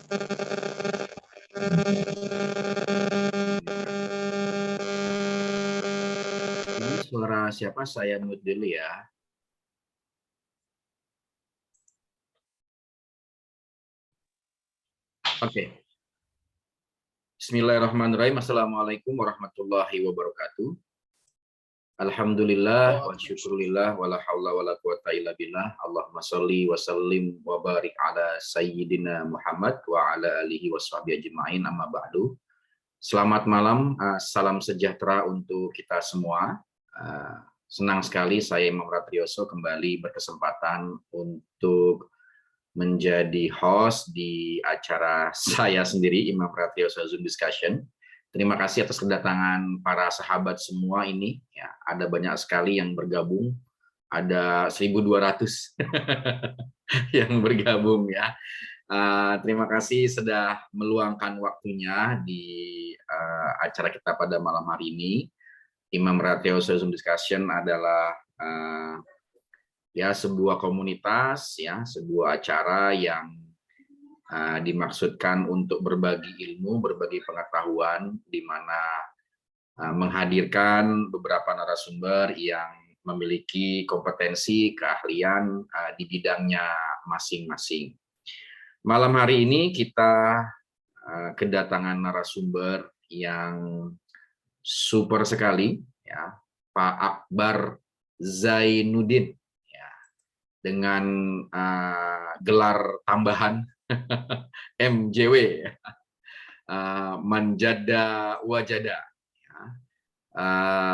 Ini suara siapa? Saya mute dulu ya. Oke. Bismillahirrahmanirrahim. Assalamualaikum warahmatullahi wabarakatuh. Alhamdulillah wa syukurillah wa la haula wa la quwata illa billah. Allahumma sholli wa sallim wa barik ala sayyidina Muhammad wa ala alihi washabihi ajma'in, amma ba'du. Selamat malam, salam sejahtera untuk kita semua. Senang sekali saya Imam Ratriyoso kembali berkesempatan untuk menjadi host di acara saya sendiri, Imam Ratriyoso Zoom Discussion. Terima kasih atas kedatangan para sahabat semua ini. Ya, ada banyak sekali yang bergabung, ada 1.200 yang bergabung ya. Terima kasih sudah meluangkan waktunya di acara kita pada malam hari ini. Imam Ratriyoso Zoom Discussion adalah ya sebuah komunitas, ya sebuah acara yang dimaksudkan untuk berbagi ilmu, berbagi pengetahuan, di mana menghadirkan beberapa narasumber yang memiliki kompetensi, keahlian di bidangnya masing-masing. Malam hari ini kita kedatangan narasumber yang super sekali, ya, Pak Akbar Zainuddin, ya, dengan gelar tambahan MJW, Manjada Wajada.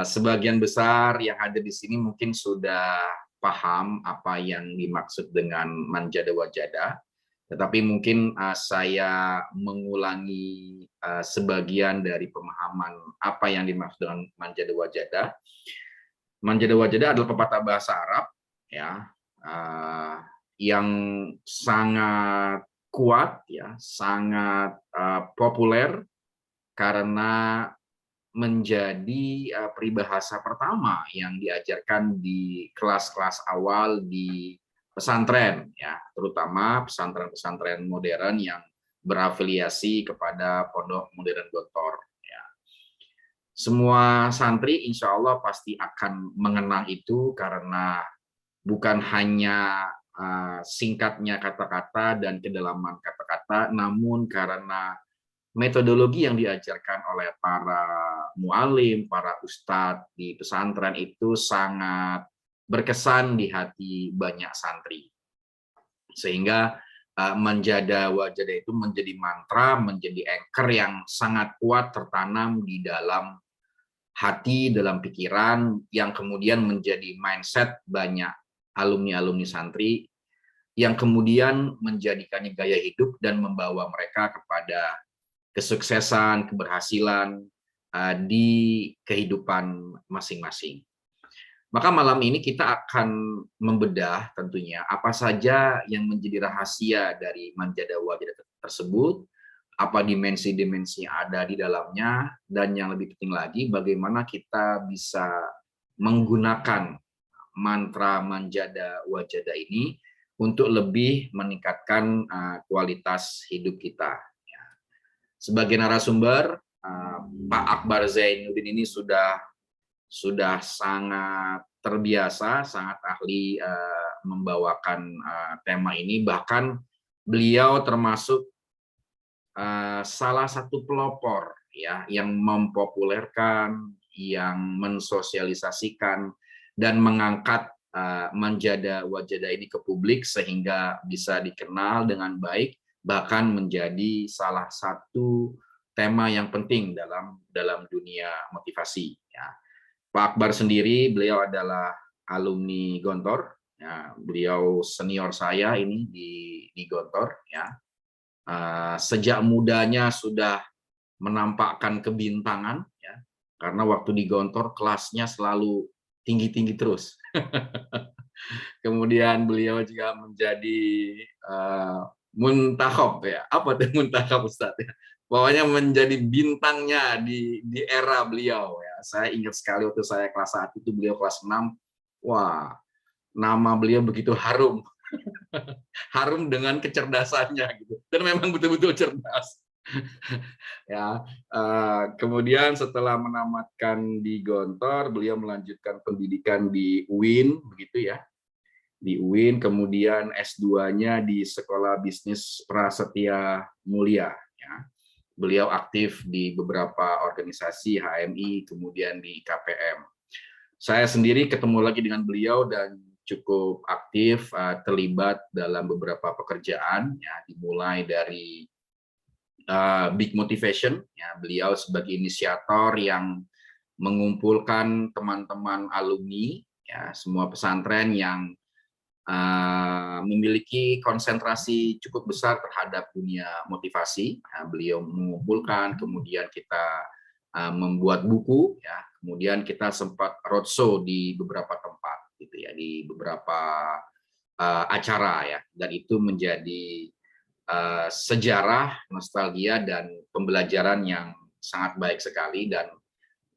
Sebagian besar yang ada di sini mungkin sudah paham apa yang dimaksud dengan Manjada Wajada, tetapi mungkin saya mengulangi sebagian dari pemahaman apa yang dimaksud dengan Manjada Wajada. Manjada Wajada adalah pepatah bahasa Arab, ya, yang sangat kuat, ya, sangat populer karena menjadi peribahasa pertama yang diajarkan di kelas-kelas awal di pesantren, ya, terutama pesantren-pesantren modern yang berafiliasi kepada Pondok Modern Gontor. Ya. Semua santri insya Allah pasti akan mengenang itu karena bukan hanya singkatnya kata-kata dan kedalaman kata-kata, namun karena metodologi yang diajarkan oleh para mualim, para ustadz di pesantren itu sangat berkesan di hati banyak santri. Sehingga Manjada Wajada itu menjadi mantra, menjadi anchor yang sangat kuat tertanam di dalam hati, dalam pikiran, yang kemudian menjadi mindset banyak alumni-alumni santri, yang kemudian menjadikannya gaya hidup dan membawa mereka kepada kesuksesan, keberhasilan di kehidupan masing-masing. Maka malam ini kita akan membedah tentunya apa saja yang menjadi rahasia dari Manjada Wajada tersebut, apa dimensi-dimensi yang ada di dalamnya, dan yang lebih penting lagi bagaimana kita bisa menggunakan mantra Manjada Wajada ini untuk lebih meningkatkan kualitas hidup kita. Sebagai narasumber, Pak Akbar Zainuddin ini sudah sangat terbiasa, sangat ahli membawakan tema ini. Bahkan beliau termasuk salah satu pelopor, ya, yang mempopulerkan, yang mensosialisasikan dan mengangkat Manjada Wajada ini ke publik sehingga bisa dikenal dengan baik, bahkan menjadi salah satu tema yang penting dalam dunia motivasi. Ya. Pak Akbar sendiri, beliau adalah alumni Gontor. Ya, beliau senior saya ini di Gontor. Ya. Sejak mudanya sudah menampakkan kebintangan, ya, karena waktu di Gontor kelasnya selalu tinggi-tinggi terus. Kemudian beliau juga menjadi muntakhab, ya. Apa itu muntakhab, Ustaz? Pokoknya menjadi bintangnya di era beliau, ya. Saya ingat sekali waktu saya kelas 1 itu beliau kelas 6. Wah, nama beliau begitu harum Harum dengan kecerdasannya gitu. Dan memang betul-betul cerdas. Ya, kemudian setelah menamatkan di Gontor, beliau melanjutkan pendidikan di UIN, begitu ya, di UIN, kemudian S2-nya di Sekolah Bisnis Prasetya Mulia. Ya. Beliau aktif di beberapa organisasi HMI, kemudian di KPM. Saya sendiri ketemu lagi dengan beliau dan cukup aktif terlibat dalam beberapa pekerjaan, ya, dimulai dari Big Motivation, ya, beliau sebagai inisiator yang mengumpulkan teman-teman alumni, ya, semua pesantren yang memiliki konsentrasi cukup besar terhadap dunia motivasi. Beliau mengumpulkan, kemudian kita membuat buku, ya, kemudian kita sempat roadshow di beberapa tempat, gitu ya, di beberapa acara, ya, dan itu menjadi sejarah, nostalgia, dan pembelajaran yang sangat baik sekali, dan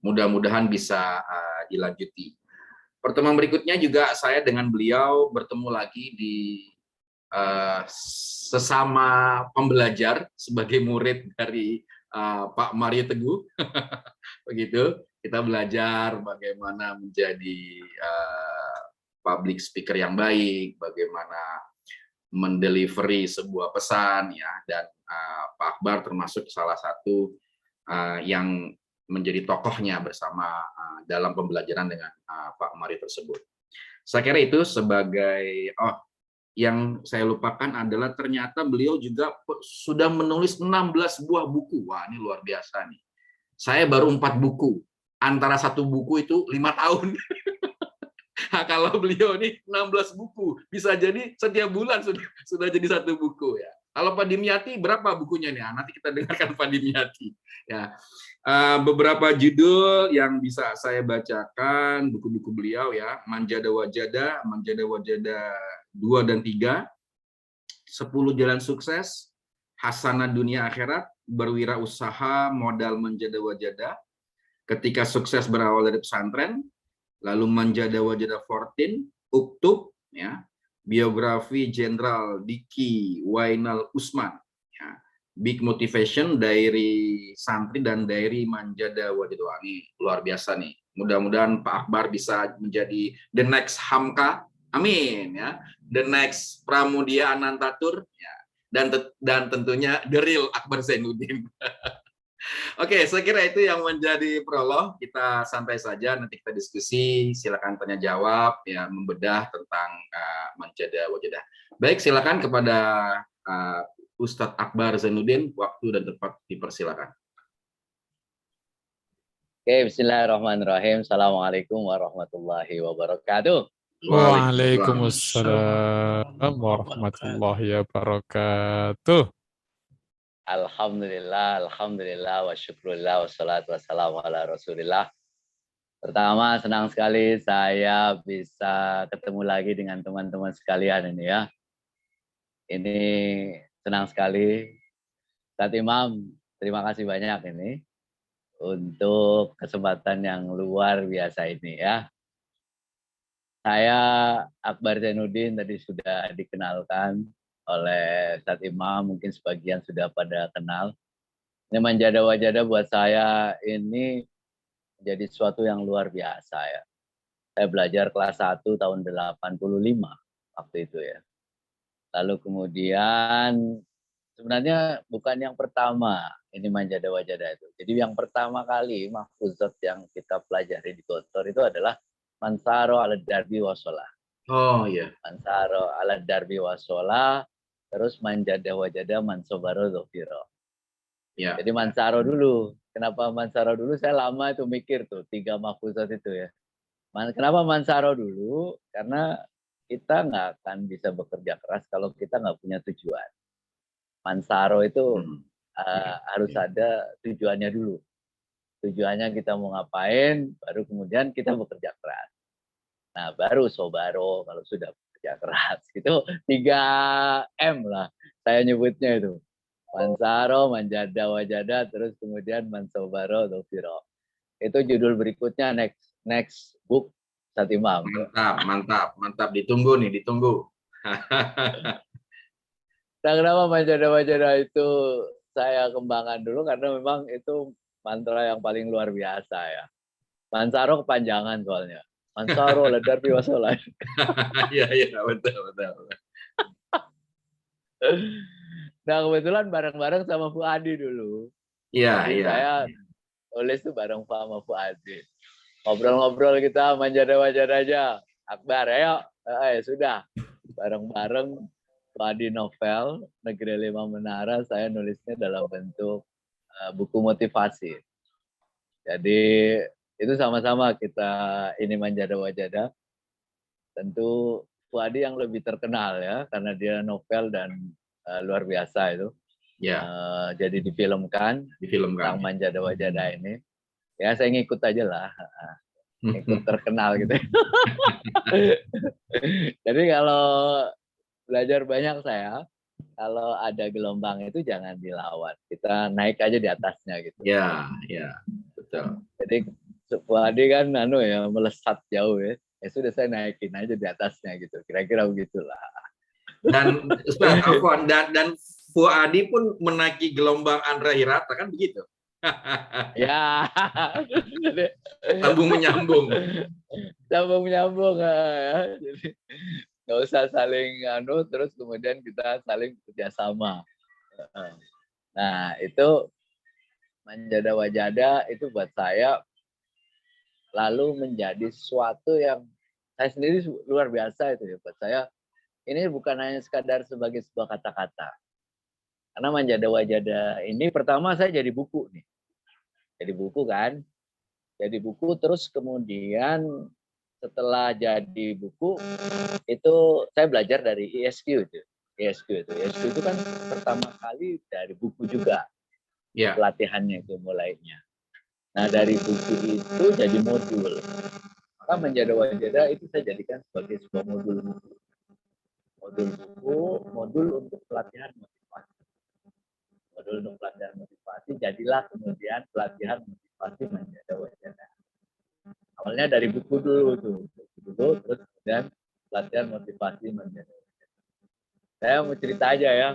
mudah-mudahan bisa dilanjuti. Pertemuan berikutnya juga saya dengan beliau bertemu lagi di sesama pembelajar sebagai murid dari Pak Mario Teguh. Begitu, kita belajar bagaimana menjadi public speaker yang baik, bagaimana mendelivery sebuah pesan, ya, dan Pak Akbar termasuk salah satu yang menjadi tokohnya bersama dalam pembelajaran dengan Pak Mari tersebut. Saya kira itu sebagai yang saya lupakan adalah ternyata beliau juga sudah menulis 16 buah buku. Wah, ini luar biasa nih. Saya baru 4 buku. Antara satu buku itu 5 tahun. Nah, kalau beliau ini 16 buku, bisa jadi setiap bulan sudah jadi satu buku, ya. Kalau Pak Dimyati berapa bukunya nih? Nanti kita dengarkan Pak Dimyati. Ya, beberapa judul yang bisa saya bacakan buku-buku beliau, ya: Manjada Wajada, Manjada Wajada 2 dan 3, 10 Jalan Sukses, Hasanah Dunia Akhirat, Berwirausaha Modal Manjada Wajada, Ketika Sukses Berawal dari Pesantren, lalu Manjada Wajada 14, Uktub, ya, biografi Jenderal Diki Wainal Usman, ya, Big Motivation, Diary Santri dan Diary Manjada Wajada. Ini luar biasa nih. Mudah-mudahan Pak Akbar bisa menjadi the next Hamka, amin, ya, the next Pramudia Anantatur, ya, dan tentunya the real Akbar Zainuddin. Oke, saya kira itu yang menjadi prolog. Kita santai saja, nanti kita diskusi. Silakan tanya jawab, ya, membedah tentang Manjada Wajadah. Baik, silakan kepada Ustadz Akbar Zainuddin, waktu dan tempat dipersilakan. Oke, bismillahirrahmanirrahim. Assalamualaikum warahmatullahi wabarakatuh. Waalaikumsalam warahmatullahi wabarakatuh. Alhamdulillah, alhamdulillah, wa syukurillah, wassalatu wassalamu ala rasulillah. Pertama, senang sekali saya bisa ketemu lagi dengan teman-teman sekalian ini, ya. Ini senang sekali. Ustadz Imam, terima kasih banyak ini untuk kesempatan yang luar biasa ini, ya. Saya Akbar Zainuddin, tadi sudah dikenalkan oleh Ustadz Imam, mungkin sebagian sudah pada kenal. Ini Manjada Wajada buat saya ini menjadi sesuatu yang luar biasa, ya. Saya belajar kelas 1 tahun 85 waktu itu, ya. Lalu kemudian sebenarnya bukan yang pertama ini Manjada Wajada itu. Jadi yang pertama kali mahfuzat yang kita pelajari di Gontor itu adalah Mansaro ala Darbi Wasola. Oh iya. Mansaro ala Darbi Wasola, terus Manjada Wajada Mansobaro Dhofiro. Ya. Jadi Mansaro dulu. Kenapa Mansaro dulu? Saya lama itu mikir tuh 3 mahfuzat itu, ya. Kenapa Mansaro dulu? Karena kita nggak akan bisa bekerja keras kalau kita nggak punya tujuan. Mansaro itu harus ada tujuannya dulu. Tujuannya kita mau ngapain, baru kemudian kita bekerja keras. Nah, baru Sobaro kalau sudah bekerja keras. Itu 3M lah saya nyebutnya itu. Mansaro, Manjada Wajada, terus kemudian Mansobaro Dhofiro. Itu judul berikutnya next book Ustadz Imam. Mantap. Ditunggu nih, ditunggu. Nah, kenapa Manjada-Manjada itu saya kembangkan dulu karena memang itu mantra yang paling luar biasa ya. Mansaro kepanjangan soalnya. Mansaro ledar biwasolai. Iya, iya, betul, betul. Nah, kebetulan bareng-bareng sama Fuadi dulu. Iya, Jadi iya. saya tulis tuh bareng sama Fuadi. Ngobrol-ngobrol kita Manjada-Manjada aja. Akbar, ayo. Sudah. Bareng-bareng Fuadi novel Negeri Lima Menara saya nulisnya dalam bentuk buku motivasi. Jadi itu sama-sama kita ini Manjada Wajada. Tentu Fuadi yang lebih terkenal ya karena dia novel dan luar biasa itu. Ya, Jadi difilmkan difilmkan. tentang Manjada Wajada ini. Ya saya ngikut aja lah. Ikut terkenal gitu. Jadi kalau belajar banyak saya, kalau ada gelombang itu jangan dilawan. Kita naik aja di atasnya gitu. Ya, ya, betul. Jadi Fuadi kan ya melesat jauh ya. Ya sudah saya naikin aja di atasnya gitu. Kira-kira begitulah. Dan Ustaz Afwan dan Fuadi pun menaiki gelombang Andra Hirata kan begitu. Ya. Sambung menyambung. Sambung menyambung ya. Jadi nggak usah saling terus kemudian kita saling kerjasama. Nah itu Manjada Wajada itu buat saya lalu menjadi sesuatu yang saya sendiri luar biasa itu ya buat saya. Ini bukan hanya sekadar sebagai sebuah kata-kata. Karena Manjada Wajada ini pertama saya jadi buku nih. Jadi buku kan. Jadi buku terus kemudian setelah jadi buku itu saya belajar dari ISQ itu. ISQ itu kan pertama kali dari buku juga. Ya. Pelatihannya itu mulainya. Nah dari buku itu jadi modul. Maka Manjada Wajada itu saya jadikan sebagai sebuah modul buku. Modul buku, modul untuk pelatihan motivasi. Modul untuk pelatihan motivasi, jadilah kemudian pelatihan motivasi Manjada Wajada. Awalnya dari buku dulu terus kemudian pelatihan motivasi Manjada Wajada. Saya mau cerita aja ya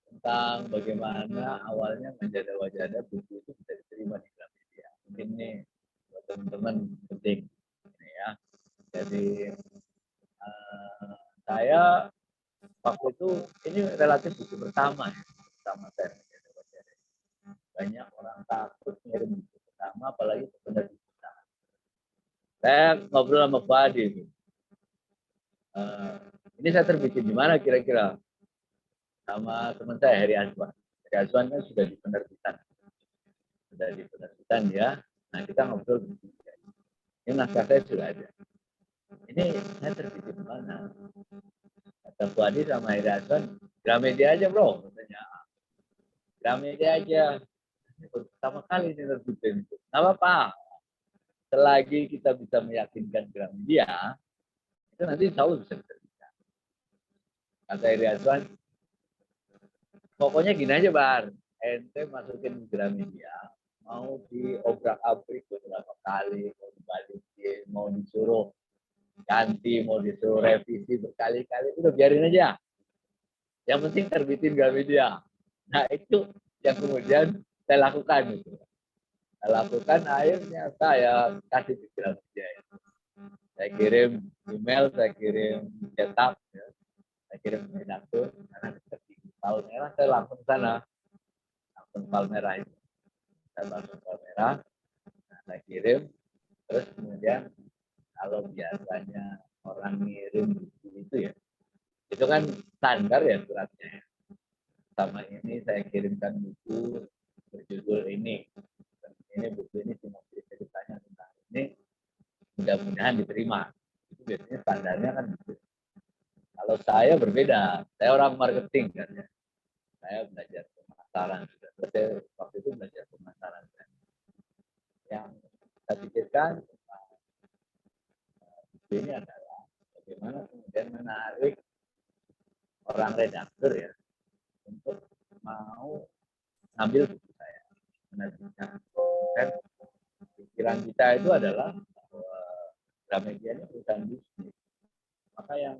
tentang bagaimana awalnya Manjada Wajada buku itu bisa diterima di Gramedia. Mungkin nih buat teman-teman penting ya. Jadi saya waktu itu ini relatif buku pertama ya, pertama saya Manjada Wajada. Banyak orang takut ngirim buku pertama, apalagi penerbitan. Saya ngobrol sama Fadi ini. Ini saya terbitin di mana kira-kira? Sama teman saya Heri Azwan. Heri Azwan kan sudah di penerbitan. Ya. Nah kita ngobrol. Ini naskah saya sudah ada. Ini saya terbitin di mana? Kata Fadi sama Heri Azwan, Gramedia aja bro. Katanya. Gramedia aja. Pertama kali ini terbitin. Nggak apa-apa. Selagi kita bisa meyakinkan Gramedia, itu nanti insya Allah bisa diterbitkan. Kata Heri Azwan, pokoknya gini aja Bar, ente masukin Gramedia, mau diobrak-abrik beberapa kali, mau dibalikin, mau disuruh ganti, mau disuruh revisi berkali-kali, udah biarin aja. Yang penting terbitin Gramedia. Nah itu yang kemudian saya lakukan. Saya lakukan akhirnya saya kasih ke Gramedia. Saya kirim email, saya kirim cetak, ya. Saya kirim redaktur, karena di Palmerah saya langsung sana, langsung Palmerah itu. Saya langsung Palmerah, saya kirim, terus kemudian kalau biasanya orang ngirim buku itu ya, itu kan standar ya suratnya. Sama ini saya kirimkan buku berjudul ini buku ini cuma ceritanya tentang ini, mudah-mudahan diterima. Itu biasanya standarnya kan gitu. Kalau saya berbeda, saya orang marketing kan ya. Saya belajar pemasaran. Saya waktu itu belajar pemasaran. Yang saya pikirkan ini adalah bagaimana kemudian menarik orang redaktur ya untuk mau ngambil buku saya. Menerbitkan. Dan pikiran kita itu adalah bahwa Gramedia ini perusahaan bisnis. Maka yang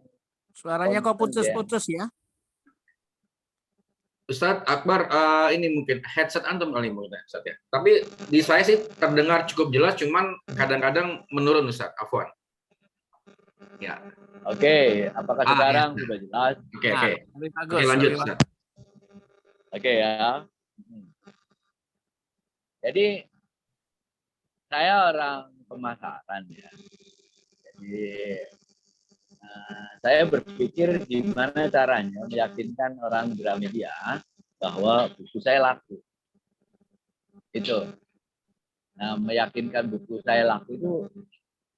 Suaranya kok konten ya. putus-putus ya? Ustadz Akbar, ini mungkin headset antum kali mungkin Ustadz ya. Tapi di saya sih terdengar cukup jelas, cuman kadang-kadang menurun Ustadz. Afwan. Ya. Oke, apakah Ah, sekarang ya. sudah jelas? Oke, Nah, oke. lebih bagus. Oke, lanjut lebih bagus. Ustadz. Oke ya. Jadi saya orang pemasaran ya. Jadi saya berpikir gimana caranya meyakinkan orang Gramedia bahwa buku saya laku. Itu. Nah, meyakinkan buku saya laku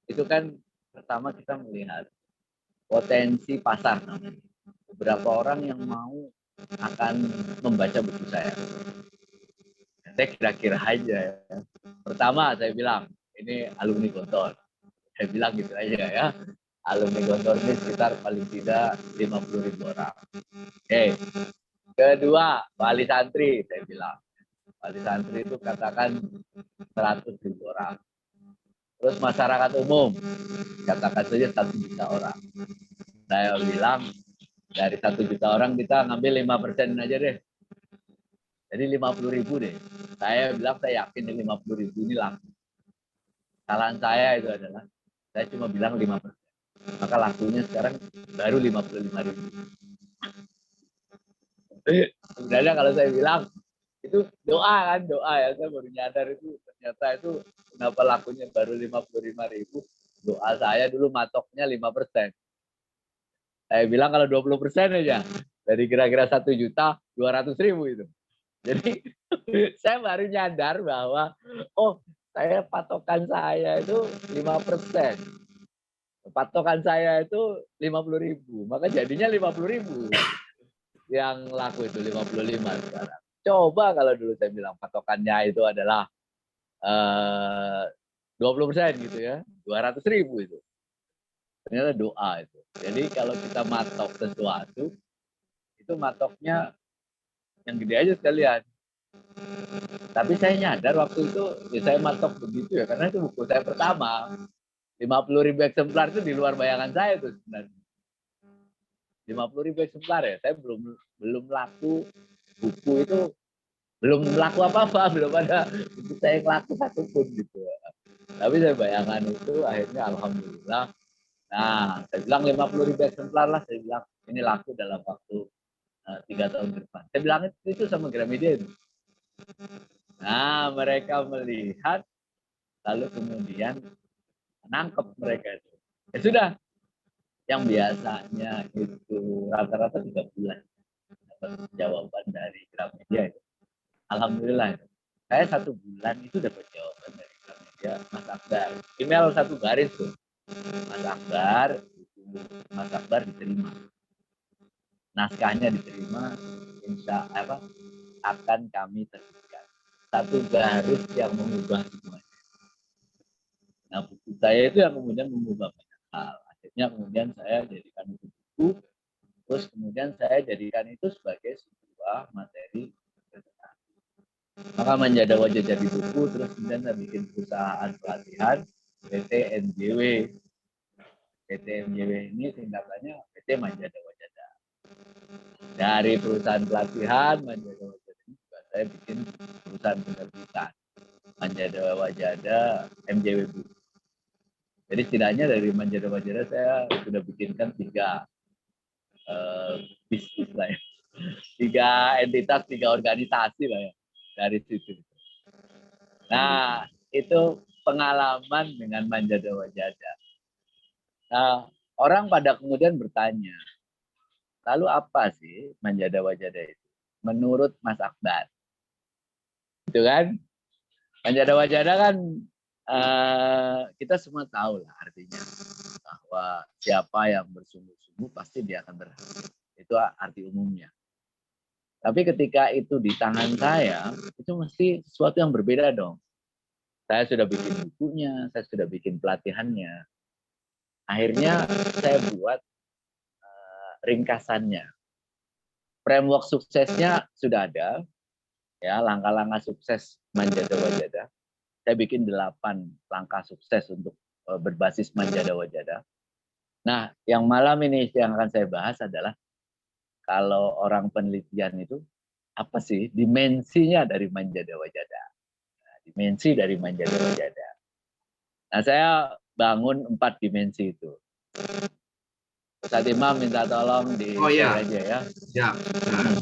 itu kan pertama kita melihat potensi pasar namanya. Beberapa orang yang mau akan membaca buku saya. Saya kira-kira aja ya. Pertama saya bilang, ini alumni Gontor. Saya bilang gitu aja ya. Alumni Gontor ini sekitar paling tidak 50.000 orang. Oke. Kedua, wali santri saya bilang. Wali santri itu katakan 100.000 orang. Terus masyarakat umum, katakan saja 1 juta orang. Saya bilang dari 1 juta orang kita ngambil 5% aja deh. Jadi 50.000 deh. Saya bilang saya yakin 50.000 ini laku. Kesalahan saya itu adalah saya cuma bilang 5%. Maka lakunya sekarang baru 55.000. Sebenarnya kalau saya bilang itu doa kan, doa ya. Saya baru nyadar itu ternyata itu kenapa lakunya baru 55.000. Doa saya dulu matoknya 5%. Saya bilang kalau 20% aja dari kira-kira 1.200.000 itu. Jadi saya baru nyadar bahwa saya patokan saya itu 5%. Patokan saya itu 50.000. Maka jadinya 50.000 yang laku itu 55 sekarang. Coba kalau dulu saya bilang patokannya itu adalah 20% gitu ya, 200.000 itu. Ternyata doa itu. Jadi kalau kita matok sesuatu, itu matoknya yang gede aja sekalian. Tapi saya nyadar waktu itu, ya saya matok begitu ya, karena itu buku saya pertama. 50.000 eksemplar itu di luar bayangan saya tuh sebenarnya. 50.000 eksemplar ya, saya belum laku buku itu, belum laku apa-apa, belum ada buku saya yang laku satupun gitu. Tapi saya bayangkan itu akhirnya alhamdulillah. Nah, saya bilang 50.000 eksemplar lah, saya bilang ini laku dalam waktu 3 tahun ke depan. Saya bilang itu sama Gramedia itu. Nah, mereka melihat, lalu kemudian menangkap mereka itu. Ya sudah, yang biasanya itu rata-rata 3 bulan dapat jawaban dari Gramedia itu. Alhamdulillah, saya 1 bulan itu dapat jawaban dari Gramedia, Mas Akbar. Email 1 garis tuh. Mas Akbar diterima. Naskahnya diterima, akan kami terbitkan. 1 garis yang mengubah semuanya. Nah, buku saya itu yang kemudian mengubah banyak hal. Akhirnya kemudian saya jadikan itu buku, terus kemudian saya jadikan itu sebagai sebuah materi presentasi. Maka menjadi wajah jadi buku, terus kemudian saya bikin perusahaan pelatihan PT NJW. PT NJW ini singkatannya PT Manjada Wajada. Dari perusahaan pelatihan Manjada Wajada ini juga saya bikin perusahaan penerbitan Manjada Wajada MJW Buku. Jadi setidaknya dari Manjada Wajada saya sudah bikinkan 3 bisnis lah ya. 3 entitas, 3 organisasi lah ya dari situ. Nah, itu pengalaman dengan Manjada Wajada. Nah, orang pada kemudian bertanya, lalu apa sih Manjada Wajada itu? Menurut Mas Akbar. Itu kan? Manjada Wajada kan kita semua tahu lah artinya. Bahwa siapa yang bersungguh-sungguh pasti dia akan berhasil. Itu arti umumnya. Tapi ketika itu di tangan saya, itu mesti sesuatu yang berbeda dong. Saya sudah bikin bukunya, saya sudah bikin pelatihannya. Akhirnya saya buat ringkasannya. Framework suksesnya sudah ada, ya, langkah-langkah sukses Manjada Wajada. Saya bikin 8 langkah sukses untuk berbasis Manjada Wajada. Nah, yang malam ini yang akan saya bahas adalah kalau orang penelitian itu apa sih dimensinya dari Manjada Wajada? Nah, dimensi dari Manjada Wajada. Nah, saya bangun 4 dimensi itu. Ustadz Imam minta tolong di Oh share ya, aja ya. siap. Nah,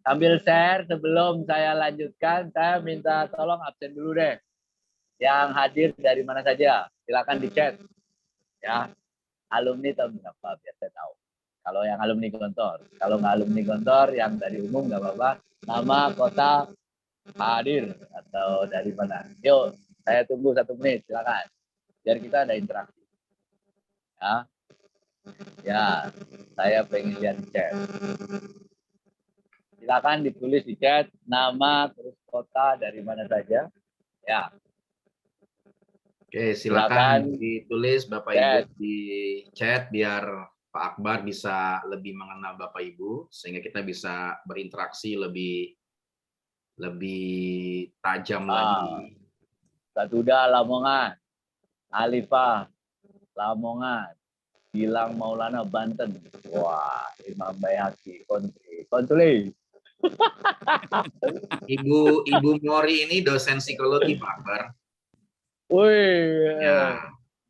Sambil share sebelum saya lanjutkan, saya minta tolong absen dulu deh. Yang hadir dari mana saja, silakan di chat ya. Alumni tahun berapa biar saya tahu. Kalau yang alumni Gontor, kalau nggak alumni Gontor, yang dari umum nggak apa-apa. Nama, kota, hadir atau dari mana. Yuk, saya tunggu 1 menit, silakan. Biar kita ada interaksi. Ya, ya, saya pengen lihat chat. Silakan ditulis di chat nama terus kota dari mana saja. Ya, oke, silakan silakan ditulis Bapak Ibu chat. di chat biar Pak Akbar bisa lebih mengenal Bapak Ibu sehingga kita bisa berinteraksi lebih tajam lagi. Satuda Lamongan, Alifah Lamongan, Gilang Maulana Banten. Wah, Imam Bayhaqi Kontuli. Ibu Mori ini dosen psikologi Pak Akbar. Wih, Ya,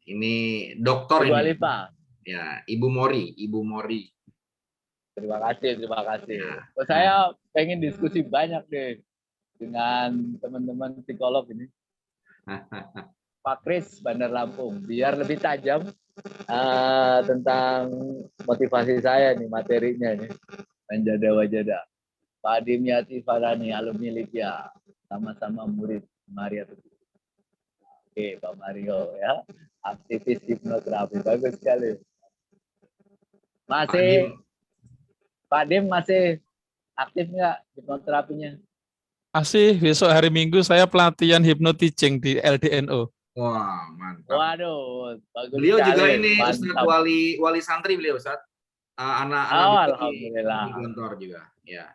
ini doktor Ibu ini. Alifah. Ya, Ibu Mori. Terima kasih, terima kasih. Ya. Saya pengen diskusi banyak deh dengan teman-teman psikolog ini. Pak Kris Bandar Lampung, biar lebih tajam tentang motivasi saya nih, materinya nih. Manjada Wajada. Pak Dimyati Farani, alumni Libya, sama-sama murid Maria. Oke, Pak Mario ya, aktivis hipnoterapi, bagus sekali. Masih Pak Dim masih aktif nggak hipnoterapinya? Masih besok hari Minggu saya pelatihan hypnoteaching di LDNO. Wah, mantap. Waduh, bagus Beliau sekali. juga ini Ustadz Mantap. wali santri beliau Ustadz. Anak-anak Oh, beliau alhamdulillah. di Gontor juga. Ya.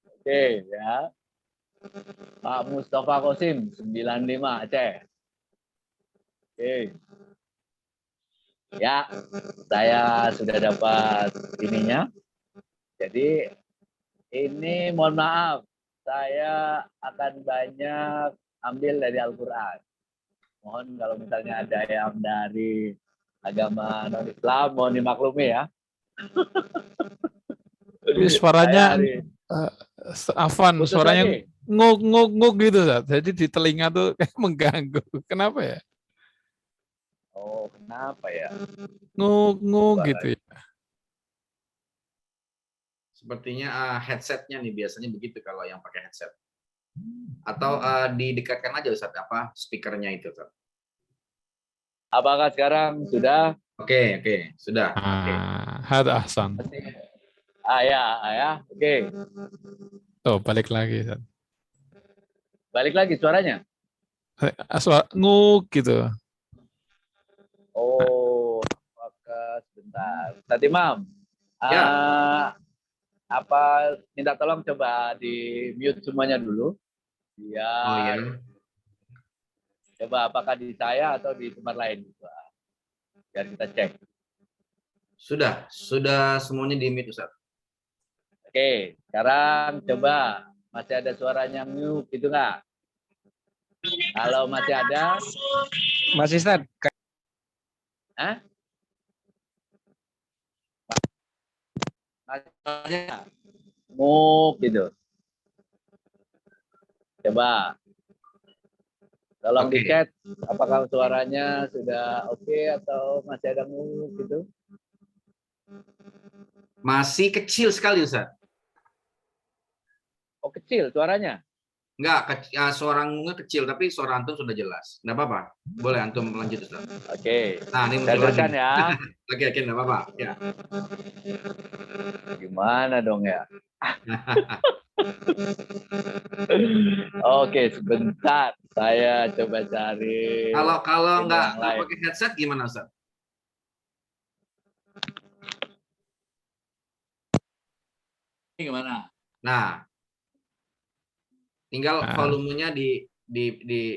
Oke, ya. Pak Mustafa Kosim, 95 Aceh. Oke. Ya, saya sudah dapat ininya. Jadi ini mohon maaf, saya akan banyak ambil dari Al-Quran. Mohon kalau misalnya ada yang dari agama non-Islam, mohon dimaklumi ya. Tapi suaranya Afan, Putus suaranya lagi. nguk gitu, Zat. Jadi di telinga tuh kayak mengganggu. Kenapa ya? Oh, kenapa ya? Nguk gitu ya. Sepertinya headsetnya nih biasanya begitu kalau yang pakai headset. Atau didekatkan aja Ustadz speakernya itu Ustadz. Apakah sekarang sudah? Oke, sudah. Hada Ahsan. Ya, oke. Oh, balik lagi, Zat. Balik lagi suaranya. Suara nguk gitu. Oh, apakah sebentar. Tadi Mam, Ya. apa minta tolong coba di mute semuanya dulu. Biar Oh ya. coba apakah di saya atau di tempat lain. Biar kita cek. Sudah semuanya di mute Ustadz. Oke, sekarang coba masih ada suaranya mute gitu nggak? Kalau masih ada, Mas Ustadz. Hah? Move gitu. Coba. Tolong di chat apakah suaranya sudah oke atau masih ada move gitu. Masih kecil sekali Ustadz. Oh, kecil suaranya. Enggak, suara ngungnya kecil, tapi suara antum sudah jelas. Enggak apa-apa. Boleh antum lanjut, Ustaz. Oke. Nah, ini Saya muncul lagi. teruskan ya. Oke, enggak apa-apa. Ya. Gimana dong ya? Oke, sebentar. Saya coba cari. Kalau nggak lain. pakai headset gimana, Ustaz? Ini gimana? Nah, tinggal volumenya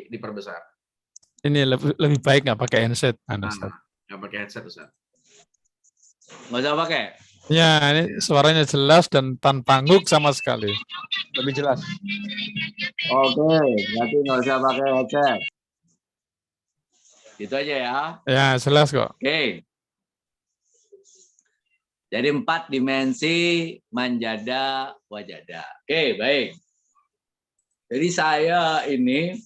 diperbesar. Ini lebih baik nggak pakai handset, Ustaz? Nggak pakai headset, Ustaz. Nggak usah pakai. Ya, ini suaranya jelas dan tanpa nguk sama sekali. Lebih jelas. Oke, berarti nggak usah pakai headset. Gitu aja ya. Ya, jelas kok. Oke. Jadi 4 dimensi manjada wajada. Oke, baik. Jadi saya ini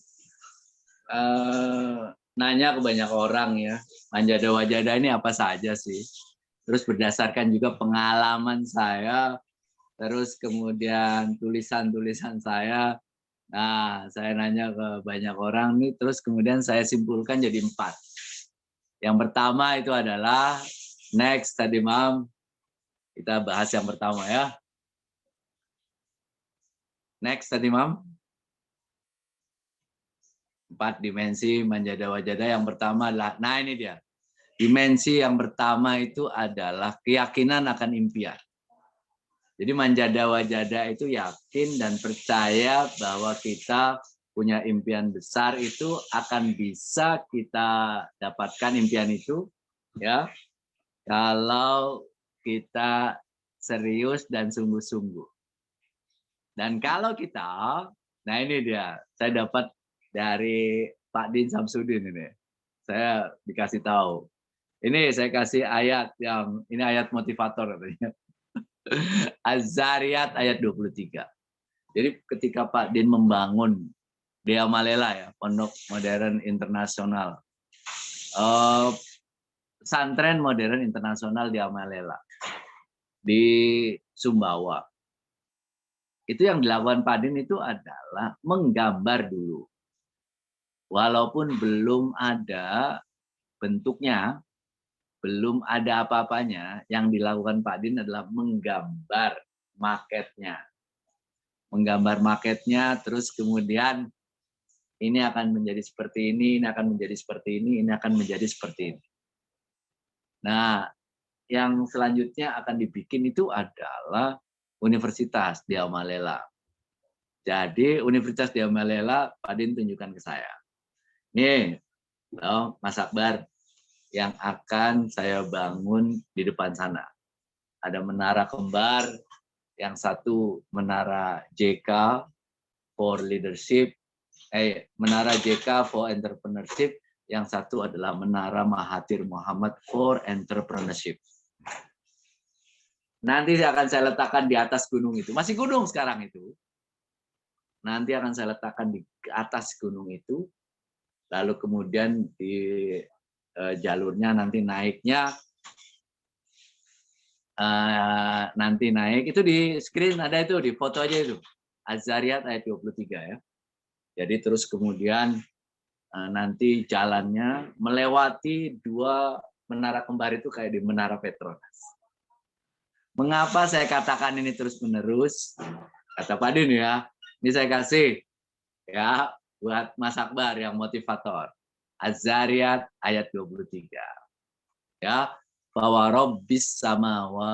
nanya ke banyak orang ya, manjada wajada ini apa saja sih? Terus berdasarkan juga pengalaman saya, terus kemudian tulisan-tulisan saya. Nah, saya nanya ke banyak orang nih, terus kemudian saya simpulkan jadi 4. Yang pertama itu adalah next tadi Mam. Kita bahas yang pertama ya. Next tadi Mam. 4 dimensi manjada wajada. Yang pertama adalah, nah ini dia. Dimensi yang pertama itu adalah keyakinan akan impian. Jadi manjada wajada itu yakin dan percaya bahwa kita punya impian besar itu akan bisa kita dapatkan impian itu ya. Kalau kita serius dan sungguh-sungguh. Dan kalau kita, nah ini dia, saya dapat dari Pak Din Samsudin ini. Saya dikasih tahu. Ini saya kasih ayat yang, ini ayat motivator katanya. Az-Zariyat ayat 23. Jadi ketika Pak Din membangun Dea Malela ya, Pondok Modern Internasional. Pesantren modern internasional Dea Malela di Sumbawa. Itu yang dilakukan Pak Din itu adalah menggambar dulu. Walaupun belum ada bentuknya, belum ada apa-apanya, yang dilakukan Pak Din adalah menggambar maketnya. Menggambar maketnya, terus kemudian ini akan menjadi seperti ini akan menjadi seperti ini akan menjadi seperti ini. Nah, yang selanjutnya akan dibikin itu adalah Universitas Dea Malela. Jadi Universitas Dea Malela, Pak Din tunjukkan ke saya. Nih, Mas Akbar, yang akan saya bangun di depan sana. Ada menara kembar, yang satu menara JK for leadership, menara JK for entrepreneurship, yang satu adalah menara Mahathir Muhammad for entrepreneurship. Nanti akan saya letakkan di atas gunung itu. Masih gunung sekarang itu. Nanti akan saya letakkan di atas gunung itu. Lalu kemudian di jalurnya nanti naiknya nanti naik itu di screen ada itu, di foto aja itu. Az-Zariyat ayat 23 ya. Jadi terus kemudian nanti jalannya melewati 2 menara kembar itu kayak di Menara Petronas. Mengapa saya katakan ini terus-menerus? Kata Pak Din ya, ini saya kasih ya buat Mas Akbar yang motivator. Az-Zariyat ayat 23. Ya, bahwa Rabbis sama'i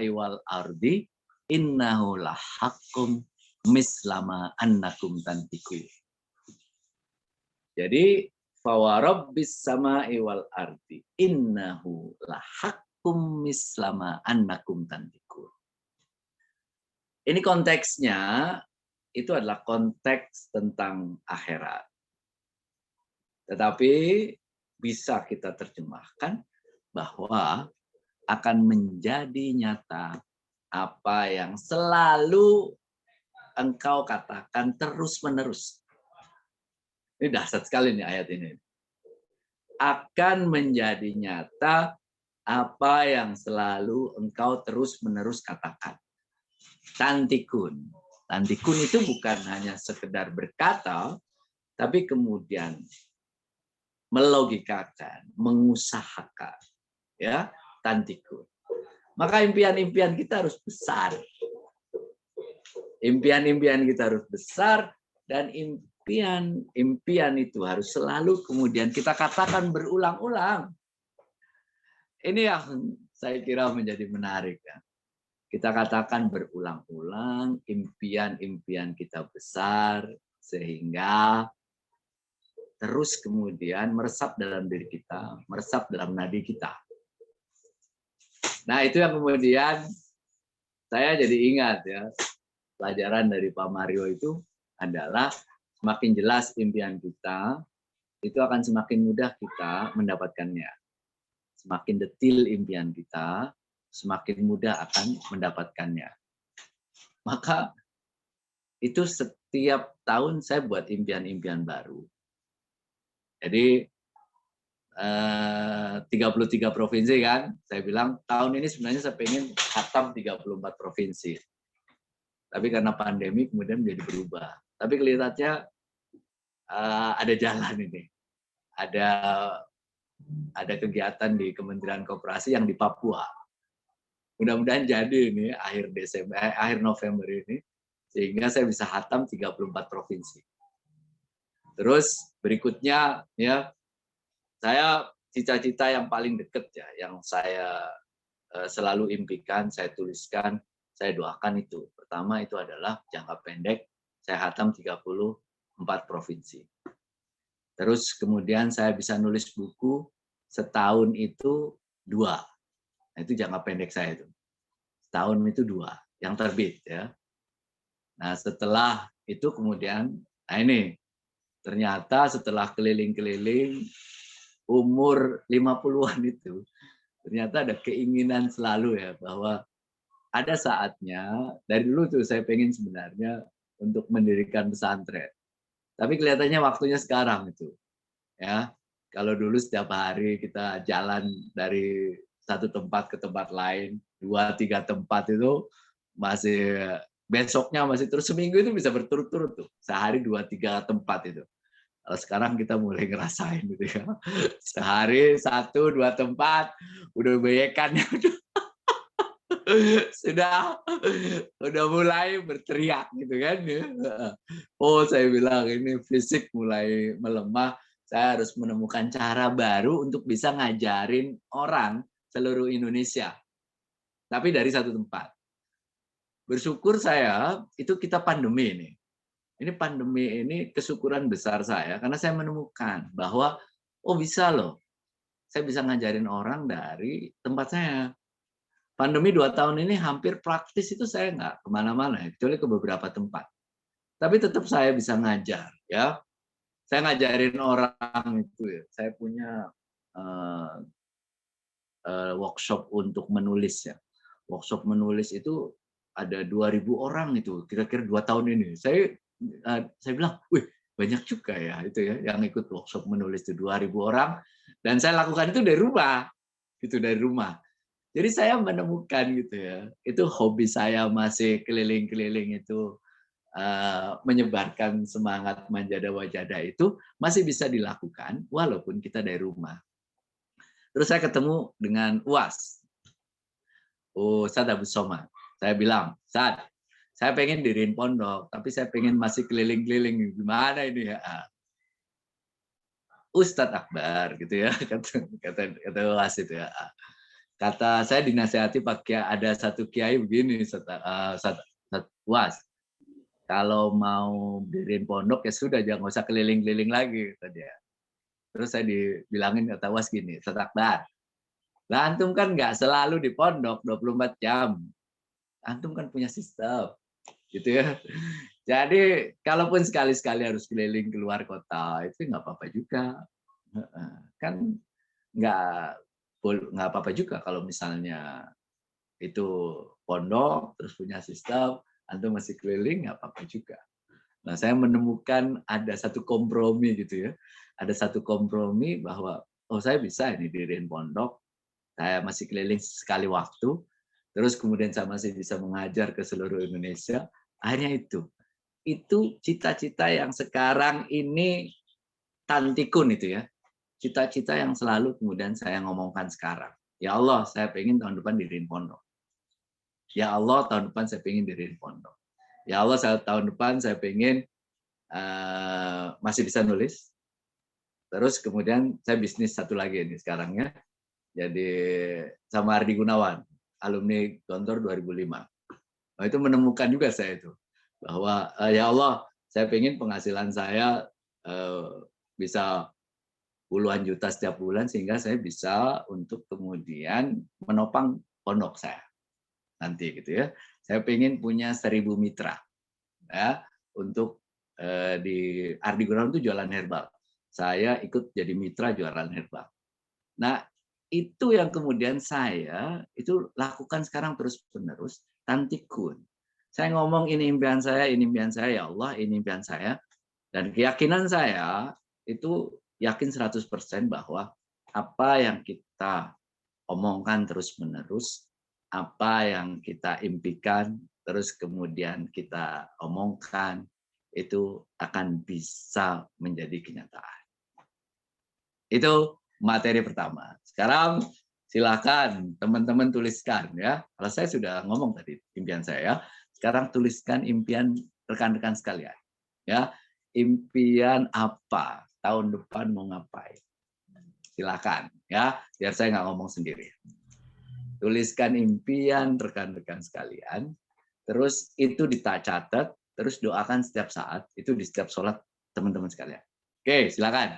wal ardi innahu lahaqqum mislama annakum tantiku. Jadi bahwa Rabbis sama'i wal ardi innahu lahaqqum mislama annakum tantiku. Ini konteksnya itu adalah konteks tentang akhirat. Tetapi bisa kita terjemahkan bahwa akan menjadi nyata apa yang selalu engkau katakan terus-menerus. Ini dahsyat sekali nih ayat ini. Akan menjadi nyata apa yang selalu engkau terus-menerus katakan. Tantikun. Tantikun itu bukan hanya sekedar berkata, tapi kemudian melogikakan, mengusahakan, ya, tantikun. Maka impian-impian kita harus besar. Impian-impian kita harus besar dan impian itu harus selalu kemudian kita katakan berulang-ulang. Ini yang saya kira menjadi menarik ya. Kita katakan berulang-ulang impian-impian kita besar sehingga terus kemudian meresap dalam diri kita, meresap dalam nadi kita. Nah, itu yang kemudian saya jadi ingat ya, pelajaran dari Pak Mario itu adalah semakin jelas impian kita, itu akan semakin mudah kita mendapatkannya. Semakin detil impian kita, semakin mudah akan mendapatkannya. Maka itu setiap tahun saya buat impian-impian baru. Jadi 33 provinsi kan, saya bilang tahun ini sebenarnya saya pengen khatam 34 provinsi. Tapi karena pandemi kemudian menjadi berubah. Tapi kelihatannya ada jalan ini. Ada kegiatan di Kementerian Koperasi yang di Papua. Mudah-mudahan jadi ini akhir November ini, sehingga saya bisa khatam 34 provinsi. Terus berikutnya ya, saya cita-cita yang paling dekat ya, yang saya selalu impikan, saya tuliskan, saya doakan itu. Pertama itu adalah jangka pendek, saya khatam 34 provinsi. Terus kemudian saya bisa nulis buku setahun itu 2. Nah, itu jangka pendek saya itu. Setahun itu 2 yang terbit ya. Nah, setelah itu kemudian, nah ini ternyata setelah keliling-keliling umur 50-an itu, ternyata ada keinginan selalu ya, bahwa ada saatnya, dari dulu tuh saya pengen sebenarnya untuk mendirikan pesantren. Tapi kelihatannya waktunya sekarang itu. Ya, kalau dulu setiap hari kita jalan dari satu tempat ke tempat lain, 2-3 tempat itu masih besoknya masih terus, seminggu itu bisa berturut-turut tuh. Sehari 2-3 tempat itu. Kalau sekarang kita mulai ngerasain gitu ya. Sehari 1-2 tempat, udah bayekannya udah mulai berteriak gitu kan ya. Oh, saya bilang ini fisik mulai melemah, saya harus menemukan cara baru untuk bisa ngajarin orang seluruh Indonesia. Tapi dari satu tempat. Bersyukur saya itu kita pandemi ini. Ini pandemi ini kesyukuran besar saya karena saya menemukan bahwa oh bisa loh. Saya bisa ngajarin orang dari tempat saya. Pandemi 2 tahun ini hampir praktis itu saya nggak kemana-mana, kecuali ke beberapa tempat. Tapi tetap saya bisa ngajar, ya. Saya ngajarin orang itu ya. Saya punya workshop untuk menulis ya. Workshop menulis itu ada 2.000 orang itu, kira-kira 2 tahun ini. Saya bilang, wih banyak juga ya itu ya yang ikut workshop menulis itu 2.000 orang. Dan saya lakukan itu dari rumah, gitu dari rumah. Jadi saya menemukan gitu ya, itu hobi saya masih keliling-keliling itu, menyebarkan semangat Manjada Wajada itu masih bisa dilakukan walaupun kita dari rumah. Terus saya ketemu dengan UAS, Ustadz Abu Somad. Saya bilang, Ustadz, saya pengen diriin pondok, tapi saya pengen masih keliling-keliling. Gimana ini ya? Ustadz Akbar gitu ya, kata UAS itu ya. Kata saya dinasihati pakai ada satu kiai begini, UAS. Kalau mau diriin pondok ya sudah, jangan usah keliling-keliling lagi, kata dia. Terus saya dibilangin kata UAS gini, Ustadz Akbar, lah antum kan nggak selalu di pondok 24 jam. Antum kan punya sistem, gitu ya. Jadi kalaupun sekali-sekali harus keliling keluar kota, itu nggak apa-apa juga. Kan nggak apa-apa juga kalau misalnya itu pondok terus punya sistem, antum masih keliling nggak apa-apa juga. Nah, saya menemukan ada satu kompromi gitu ya. Ada satu kompromi bahwa oh saya bisa ini diriin pondok, saya masih keliling sekali waktu, terus kemudian saya masih bisa mengajar ke seluruh Indonesia. Akhirnya itu cita-cita yang sekarang ini tantikun itu ya. Cita-cita yang selalu kemudian saya ngomongkan sekarang. Ya Allah, saya pengen tahun depan diriin pondok. Ya Allah, tahun depan saya pengen diriin pondok. Ya Allah, tahun depan saya pengen masih bisa nulis. Terus kemudian saya bisnis satu lagi ini sekarang ya. Jadi sama Ardi Gunawan, alumni Gontor 2005. Nah, itu menemukan juga saya itu. Bahwa ya Allah, saya pengen penghasilan saya bisa puluhan juta setiap bulan sehingga saya bisa untuk kemudian menopang pondok saya nanti gitu ya. Saya pengen punya 1.000 mitra ya untuk di Ardi Ground itu jualan herbal. Saya ikut jadi mitra jualan herbal. Nah, itu yang kemudian saya itu lakukan sekarang terus-menerus tantikun. Saya ngomong ini impian saya, ya Allah, ini impian saya. Dan keyakinan saya itu yakin 100% bahwa apa yang kita omongkan terus-menerus, apa yang kita impikan, terus kemudian kita omongkan, itu akan bisa menjadi kenyataan. Itu materi pertama. Sekarang silakan teman-teman tuliskan ya. Kalau saya sudah ngomong tadi impian saya, sekarang tuliskan impian rekan-rekan sekalian. Ya, impian apa tahun depan mau ngapain? Silakan ya, biar saya nggak ngomong sendiri. Tuliskan impian rekan-rekan sekalian, terus itu dicatat, terus doakan setiap saat, itu di setiap sholat teman-teman sekalian. Oke, silakan.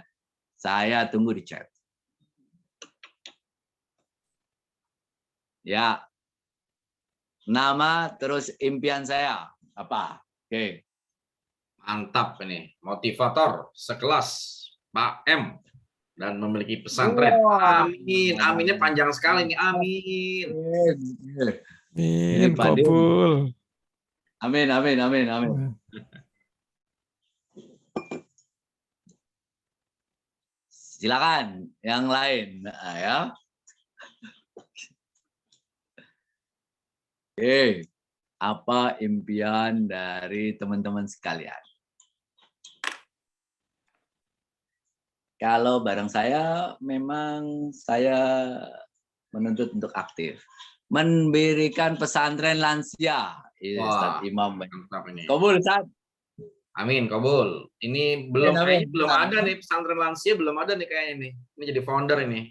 Saya tunggu di chat. Ya. Nama terus impian saya apa? Oke. Mantap ini, motivator sekelas Pak M dan memiliki pesantren. Wah. Amin, aminnya panjang sekali nih, amin. Amin, Pak Dim. kabul. Amin, amin, amin, amin. Silakan yang lain ya. Oke, apa impian dari teman-teman sekalian? Kalau bareng saya, memang saya menuntut untuk aktif. Mendirikan pesantren lansia. Ustaz Imam. Mantap ini. Kabul, Ustaz. Amin, kabul. Ini belum Amin. belum ada nih pesantren lansia, belum ada nih kayaknya nih. Ini jadi founder ini.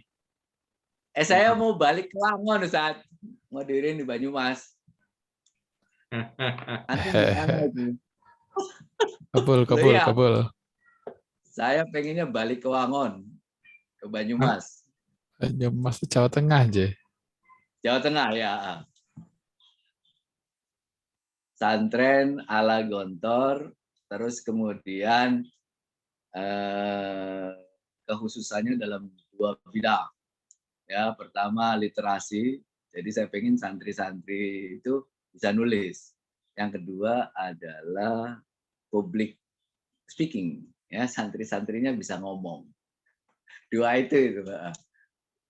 Saya mau balik ke Langon, Ustaz. Mau diriin di Banyumas. Kabul. Saya pengennya balik ke Wangon, ke Banyumas. Banyumas Jawa Tengah aja. Jawa Tengah ya. Santren ala Gontor, terus kemudian kekhususannya dalam 2 bidang. Ya, pertama literasi. Jadi saya pengen santri-santri itu bisa nulis. Yang kedua adalah public speaking. Ya, santri-santrinya bisa ngomong. 2 itu Pak.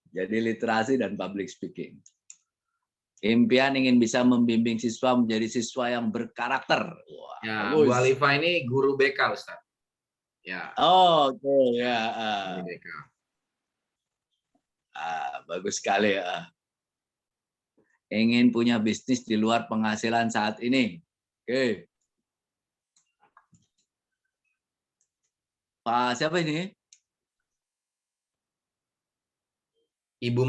Jadi literasi dan public speaking. Impian ingin bisa membimbing siswa menjadi siswa yang berkarakter. Wah, Ya, bagus. Bu Alifah ini guru BK, Ustaz. Ya. Oh, oke ya. Guru BK. Bagus sekali ya. Ingin punya bisnis di luar penghasilan saat ini. Oke. Pak siapa ini? Ibu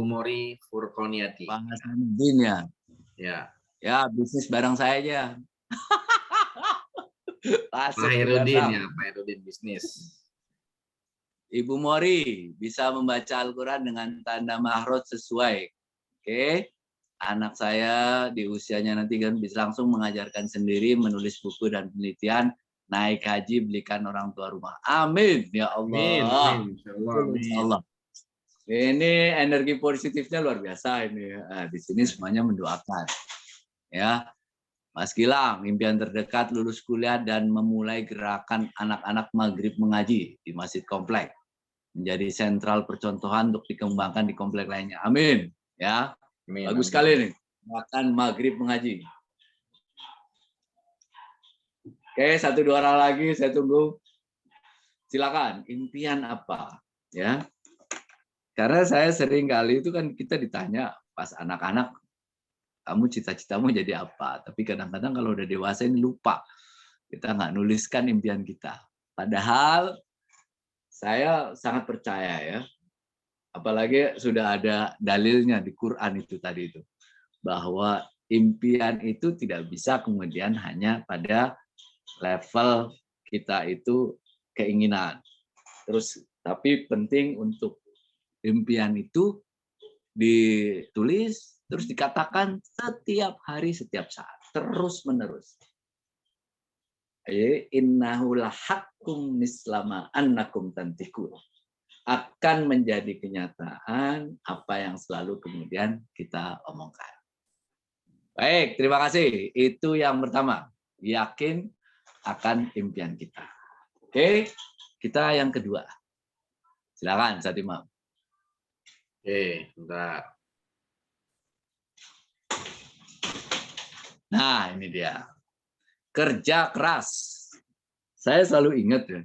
Mori Furkoniati. Pak Hasanuddin ya. Ya. Ya, bisnis bareng saya aja. Pak Herudin ya, Pak Herudin bisnis. Ibu Mori bisa membaca Al-Quran dengan tanda mahrot sesuai. Oke. Anak saya di usianya nanti kan bisa langsung mengajarkan sendiri, menulis buku dan penelitian, naik haji, belikan orang tua rumah. Amin ya Allah. Amin. Insya Allah. Ini energi positifnya luar biasa ini. Di sini semuanya mendoakan. Ya, Mas Gilang, impian terdekat lulus kuliah dan memulai gerakan anak-anak maghrib mengaji di Masjid Komplek. Menjadi sentral percontohan untuk dikembangkan di komplek lainnya. Amin. Ya, Amin. bagus sekali nih. Gerakan maghrib mengaji. Oke, 1-2 orang lagi saya tunggu. Silakan, impian apa? Ya. Karena saya sering kali itu kan kita ditanya pas anak-anak, kamu cita-citamu jadi apa? Tapi kadang-kadang kalau udah dewasa ini lupa. Kita nggak nuliskan impian kita. Padahal saya sangat percaya ya. Apalagi sudah ada dalilnya di Quran itu tadi itu. Bahwa impian itu tidak bisa kemudian hanya pada level kita itu keinginan. Terus tapi penting untuk impian itu ditulis, terus dikatakan setiap hari, setiap saat, terus menerus. Innahu lahaqqum mislama annakum tantiqun. Akan menjadi kenyataan apa yang selalu kemudian kita omongkan. Baik, terima kasih. Itu yang pertama, yakin akan impian kita. Oke, kita yang kedua. Silakan, Satimam. Oke, bentar. Nah, ini dia. Kerja keras. Saya selalu ingat ya,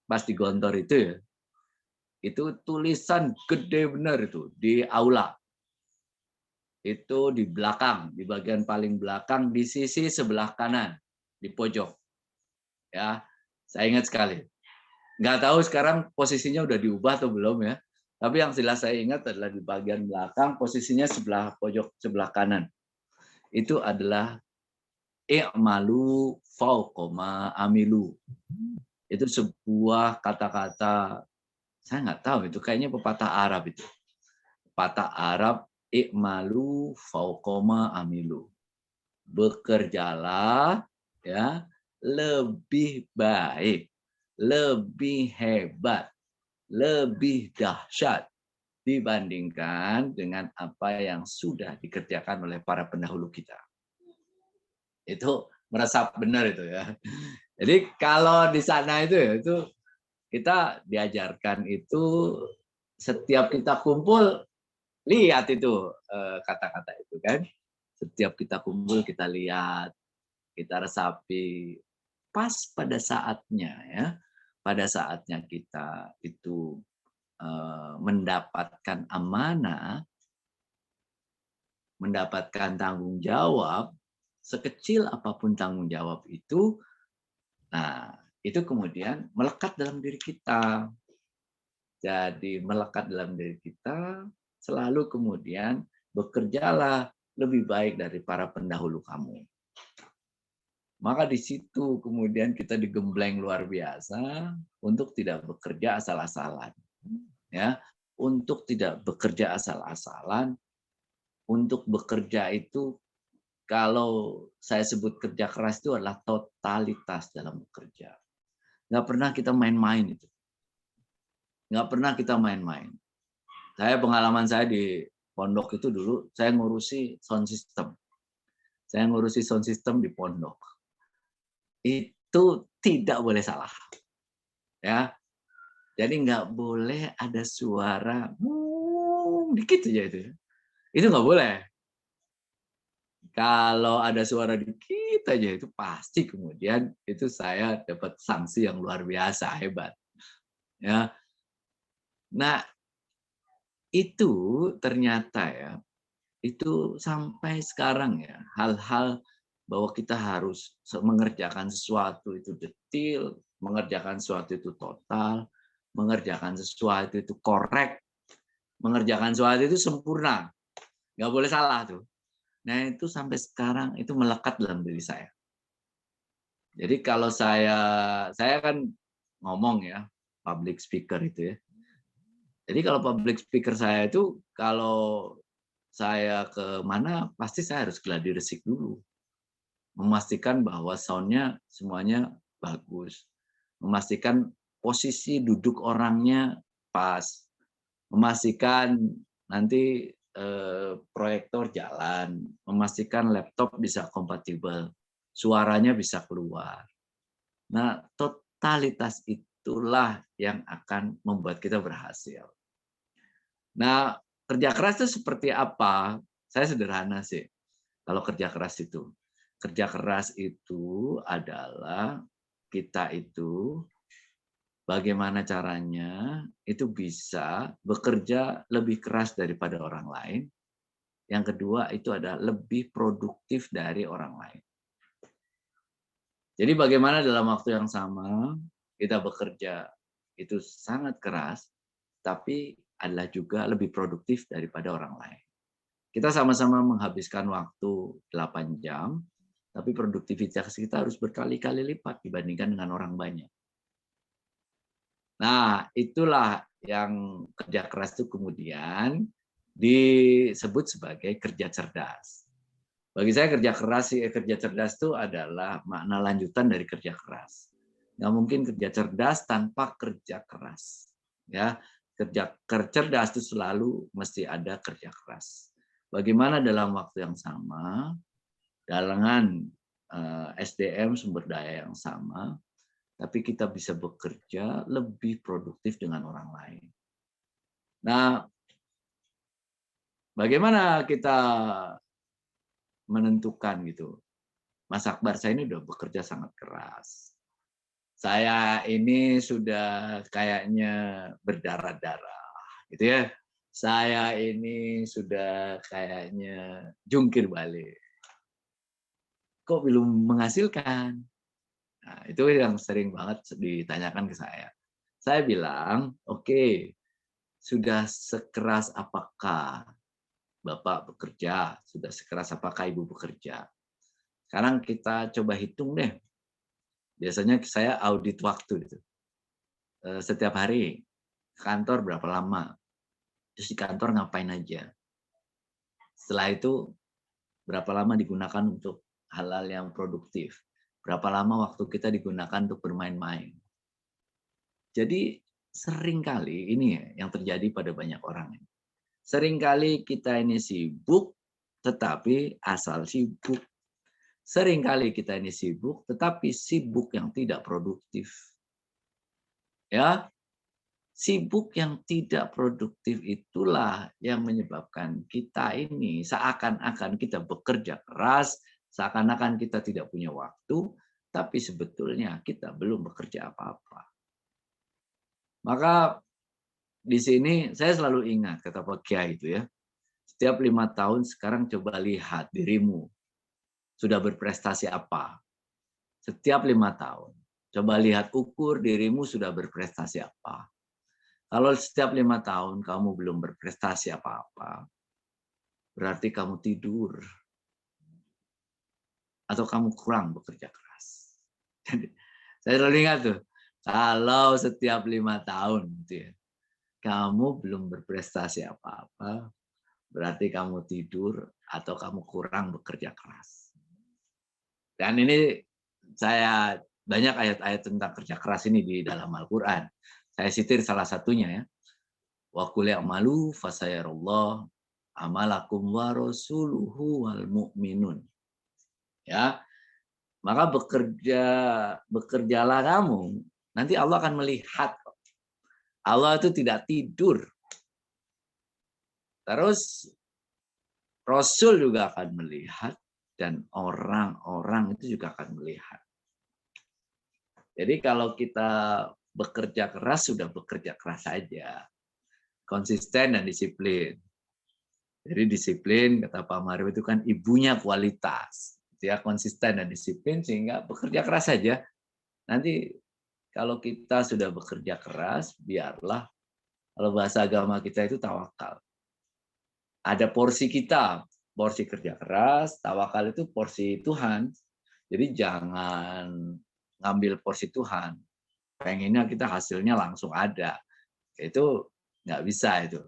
pas di Gontor itu ya, itu tulisan gede benar itu di aula. Itu di belakang, di bagian paling belakang, di sisi sebelah kanan, di pojok. Ya, saya ingat sekali. Nggak tahu sekarang posisinya udah diubah atau belum ya. Tapi yang jelas saya ingat adalah di bagian belakang, posisinya sebelah pojok sebelah kanan. Itu adalah i'malu fauqoma amilu. Itu sebuah kata-kata, saya nggak tahu itu kayaknya pepatah Arab itu. Pepatah Arab, i'malu fauqoma amilu. Bekerjalah ya lebih baik, lebih hebat, lebih dahsyat dibandingkan dengan apa yang sudah dikerjakan oleh para pendahulu kita. Itu meresap benar itu ya. Jadi kalau di sana itu ya, itu kita diajarkan itu setiap kita kumpul lihat itu kata-kata itu kan. Setiap kita kumpul kita lihat, kita resapi pas pada saatnya ya. Pada saatnya kita itu mendapatkan amanah, mendapatkan tanggung jawab, sekecil apapun tanggung jawab itu, nah itu kemudian melekat dalam diri kita. Jadi melekat dalam diri kita, selalu kemudian bekerjalah lebih baik dari para pendahulu kamu. Maka di situ kemudian kita digembleng luar biasa untuk tidak bekerja asal-asalan. Ya, untuk tidak bekerja asal-asalan, untuk bekerja itu kalau saya sebut kerja keras itu adalah totalitas dalam bekerja. Nggak pernah kita main-main itu. Nggak pernah kita main-main. Pengalaman saya di pondok itu dulu, saya ngurusi sound system. Saya ngurusi sound system di pondok. Itu tidak boleh salah. Ya. Jadi nggak boleh ada suara dikit aja itu. Itu nggak boleh. Kalau ada suara dikit aja itu pasti kemudian itu saya dapat sanksi yang luar biasa hebat. Ya. Nah, itu ternyata ya, itu sampai sekarang ya, hal-hal bahwa kita harus mengerjakan sesuatu itu detail, mengerjakan sesuatu itu total, mengerjakan sesuatu itu korek, mengerjakan sesuatu itu sempurna. Nggak boleh salah tuh. Nah, itu sampai sekarang itu melekat dalam diri saya. Jadi kalau saya kan ngomong ya, public speaker itu ya. Jadi kalau public speaker saya itu, kalau saya ke mana, pasti saya harus gladi resik dulu. Memastikan bahwa sound-nya semuanya bagus. Memastikan posisi duduk orangnya pas. Memastikan nanti proyektor jalan, memastikan laptop bisa kompatibel, suaranya bisa keluar. Nah, totalitas itulah yang akan membuat kita berhasil. Nah, kerja keras itu seperti apa? Saya sederhana sih. Kalau kerja keras itu, adalah kita itu bagaimana caranya itu bisa bekerja lebih keras daripada orang lain. Yang kedua itu adalah lebih produktif dari orang lain. Jadi bagaimana dalam waktu yang sama kita bekerja itu sangat keras, tapi adalah juga lebih produktif daripada orang lain. Kita sama-sama menghabiskan waktu 8 jam, tapi produktivitas kita harus berkali-kali lipat dibandingkan dengan orang banyak. Nah, itulah yang kerja keras itu kemudian disebut sebagai kerja cerdas. Bagi saya kerja cerdas itu adalah makna lanjutan dari kerja keras. Nggak mungkin kerja cerdas tanpa kerja keras. Ya, kerja cerdas itu selalu mesti ada kerja keras. Bagaimana dalam waktu yang sama, dengan SDM sumber daya yang sama, tapi kita bisa bekerja lebih produktif dengan orang lain. Nah, bagaimana kita menentukan gitu? Mas Akbar, saya ini udah bekerja sangat keras. Saya ini sudah kayaknya berdarah-darah, gitu ya. Saya ini sudah kayaknya jungkir balik. Kok belum menghasilkan? Nah, itu yang sering banget ditanyakan ke saya. Saya bilang, oke, sudah sekeras apakah Bapak bekerja? Sudah sekeras apakah Ibu bekerja? Sekarang kita coba hitung deh. Biasanya saya audit waktu itu. Setiap hari kantor berapa lama? Terus di kantor ngapain aja? Setelah itu berapa lama digunakan untuk hal-hal yang produktif? Berapa lama waktu kita digunakan untuk bermain-main? Jadi seringkali ini yang terjadi pada banyak orang. Seringkali kita ini sibuk, tetapi asal sibuk. Seringkali kita ini sibuk, tetapi sibuk yang tidak produktif. Ya, sibuk yang tidak produktif itulah yang menyebabkan kita ini seakan-akan kita bekerja keras, seakan-akan kita tidak punya waktu, tapi sebetulnya kita belum bekerja apa-apa. Maka di sini saya selalu ingat kata Pak Kiai itu ya, setiap 5 tahun sekarang coba lihat dirimu sudah berprestasi apa. Setiap 5 tahun. Coba lihat ukur dirimu sudah berprestasi apa. Kalau setiap 5 tahun kamu belum berprestasi apa-apa, berarti kamu tidur. Atau kamu kurang bekerja keras. Jadi, saya selalu ingat tuh, kalau setiap 5 tahun gitu ya, kamu belum berprestasi apa-apa, berarti kamu tidur atau kamu kurang bekerja keras. Dan ini saya banyak ayat-ayat tentang kerja keras ini di dalam Al-Quran. Saya sitir salah satunya ya. Wa qul i'malu fasayarallahu amalakum wa rasuluhu wal mu'minun. Ya. Maka bekerjalah kamu, nanti Allah akan melihat. Allah itu tidak tidur. Terus Rasul juga akan melihat dan orang-orang itu juga akan melihat. Jadi kalau kita bekerja keras, sudah bekerja keras saja. Konsisten dan disiplin. Jadi disiplin, kata Pak Mario itu kan ibunya kualitas. Dia konsisten dan disiplin sehingga bekerja keras saja. Nanti kalau kita sudah bekerja keras, biarlah, kalau bahasa agama kita itu tawakal. Ada porsi kita, porsi kerja keras, tawakal itu porsi Tuhan. Jadi jangan ngambil porsi Tuhan. Pengennya kita hasilnya langsung ada. Itu nggak bisa itu.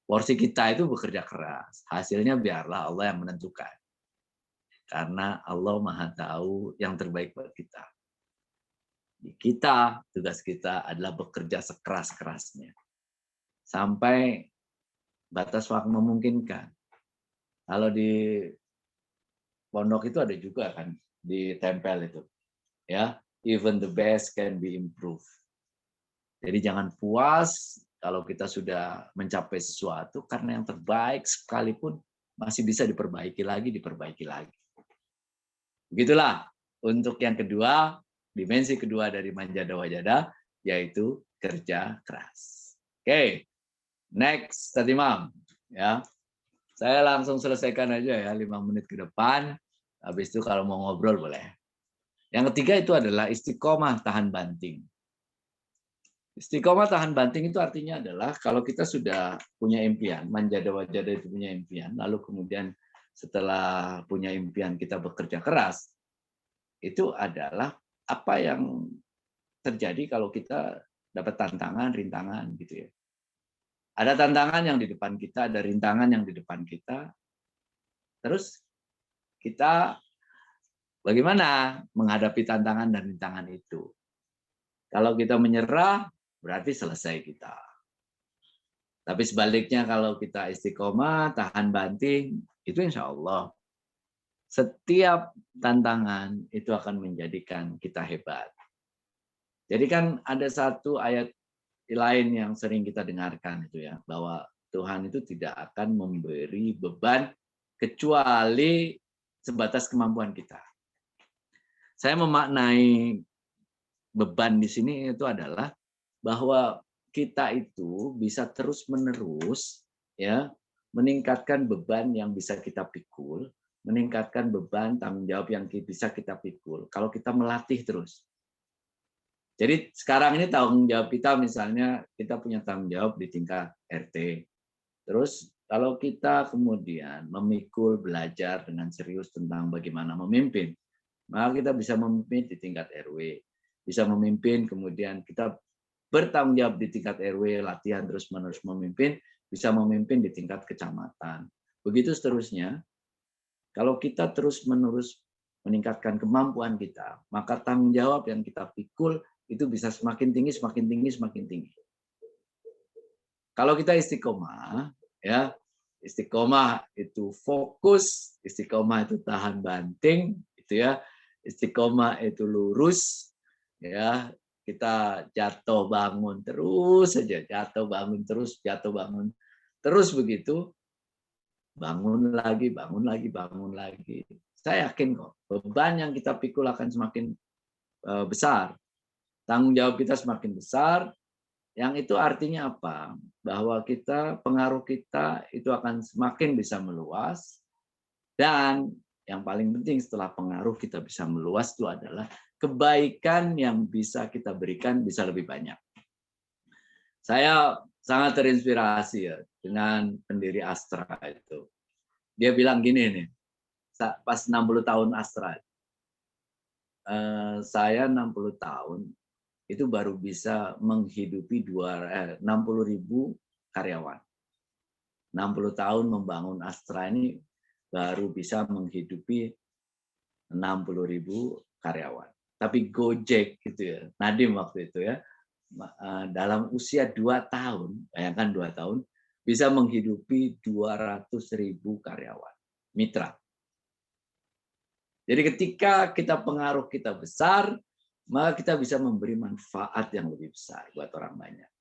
Porsi kita itu bekerja keras. Hasilnya biarlah Allah yang menentukan. Karena Allah Maha Tahu yang terbaik buat kita. Kita, tugas kita adalah bekerja sekeras-kerasnya. Sampai batas waktu memungkinkan. Kalau di pondok itu ada juga kan, ditempel itu. Ya, even the best can be improved. Jadi jangan puas kalau kita sudah mencapai sesuatu, karena yang terbaik sekalipun masih bisa diperbaiki lagi. Begitulah untuk yang kedua, dimensi kedua dari Manjada Wajada, yaitu kerja keras. Oke, next, Tadi Mam. Ya, saya langsung selesaikan aja ya 5 menit ke depan. Habis itu kalau mau ngobrol boleh. Yang ketiga itu adalah istiqomah tahan banting. Istiqomah tahan banting itu artinya adalah kalau kita sudah punya impian, Manjada Wajada itu punya impian, lalu kemudian setelah punya impian kita bekerja keras, itu adalah apa yang terjadi kalau kita dapat tantangan, rintangan gitu ya. Ada tantangan yang di depan kita, ada rintangan yang di depan kita. Terus kita bagaimana menghadapi tantangan dan rintangan itu? Kalau kita menyerah, berarti selesai kita. Tapi sebaliknya kalau kita istiqomah, tahan banting, itu insya Allah setiap tantangan itu akan menjadikan kita hebat. Jadi kan ada satu ayat lain yang sering kita dengarkan itu ya, bahwa Tuhan itu tidak akan memberi beban kecuali sebatas kemampuan kita. Saya memaknai beban di sini itu adalah bahwa kita itu bisa terus-menerus ya meningkatkan beban yang bisa kita pikul, meningkatkan beban tanggung jawab yang bisa kita pikul kalau kita melatih terus. Jadi sekarang ini tanggung jawab kita, misalnya kita punya tanggung jawab di tingkat RT. Terus kalau kita kemudian memikul belajar dengan serius tentang bagaimana memimpin, maka kita bisa memimpin di tingkat RW. Bisa memimpin, kemudian kita bertanggung jawab di tingkat RW, latihan terus-menerus memimpin, bisa memimpin di tingkat kecamatan. Begitu seterusnya, kalau kita terus-menerus meningkatkan kemampuan kita, maka tanggung jawab yang kita pikul itu bisa semakin tinggi, semakin tinggi, semakin tinggi. Kalau kita istiqomah, ya istiqomah itu fokus, istiqomah itu tahan banting, itu ya, istiqomah itu lurus, ya kita jatuh bangun terus saja, jatuh bangun terus, jatuh bangun terus begitu, bangun lagi, bangun lagi, bangun lagi. Saya yakin kok beban yang kita pikul akan semakin besar. Tanggung jawab kita semakin besar, yang itu artinya apa? Bahwa pengaruh kita itu akan semakin bisa meluas, dan yang paling penting setelah pengaruh kita bisa meluas itu adalah kebaikan yang bisa kita berikan bisa lebih banyak. Saya sangat terinspirasi ya dengan pendiri Astra itu. Dia bilang gini nih, pas 60 tahun Astra, saya 60 tahun, itu baru bisa menghidupi 60.000 karyawan. 60 tahun membangun Astra ini baru bisa menghidupi 60.000 karyawan. Tapi Gojek gitu ya, Nadiem waktu itu ya, dalam usia 2 tahun, bayangkan 2 tahun, bisa menghidupi 200.000 karyawan, mitra. Jadi ketika pengaruh kita besar, maka kita bisa memberi manfaat yang lebih besar buat orang banyak.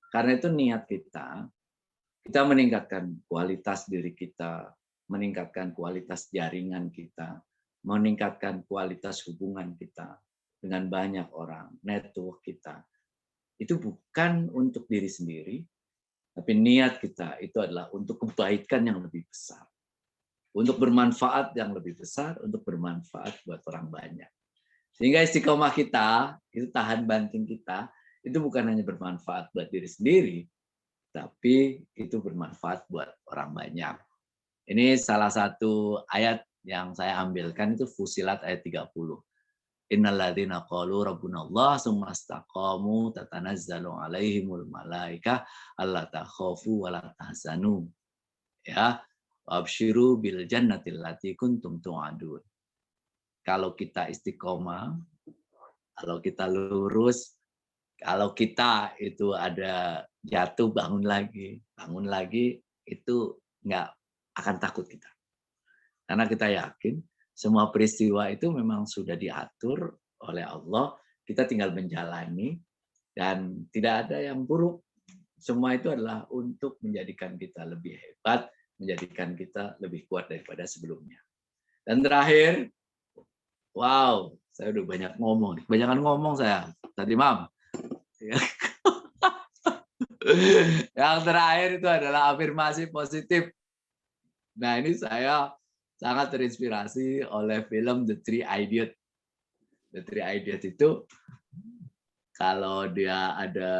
Karena itu niat kita meningkatkan kualitas diri kita, meningkatkan kualitas jaringan kita, meningkatkan kualitas hubungan kita dengan banyak orang, network kita. Itu bukan untuk diri sendiri, tapi niat kita itu adalah untuk kebaikan yang lebih besar. Untuk bermanfaat yang lebih besar, untuk bermanfaat buat orang banyak. Sehingga istiqomah kita, itu tahan banting kita, itu bukan hanya bermanfaat buat diri sendiri, tapi itu bermanfaat buat orang banyak. Ini salah satu ayat yang saya ambilkan, itu Fusilat ayat 30. Innalladzina qalu rabbunallah tsumma istaqamu tatanazzalu alaihimul malaikah alla takhafu wa la tahzanu. Ya, wabsyiru bil jannatil lati kuntum tu'adun. Kalau kita istiqomah, kalau kita lurus, kalau kita itu ada jatuh bangun lagi itu nggak akan takut kita. Karena kita yakin semua peristiwa itu memang sudah diatur oleh Allah, kita tinggal menjalani dan tidak ada yang buruk. Semua itu adalah untuk menjadikan kita lebih hebat, menjadikan kita lebih kuat daripada sebelumnya. Dan terakhir, wow, saya udah banyak ngomong. Kebanyakan ngomong saya. Tadi, Mam. Yang terakhir itu adalah afirmasi positif. Nah, ini saya sangat terinspirasi oleh film The Three Idiots. The Three Idiots itu, kalau dia ada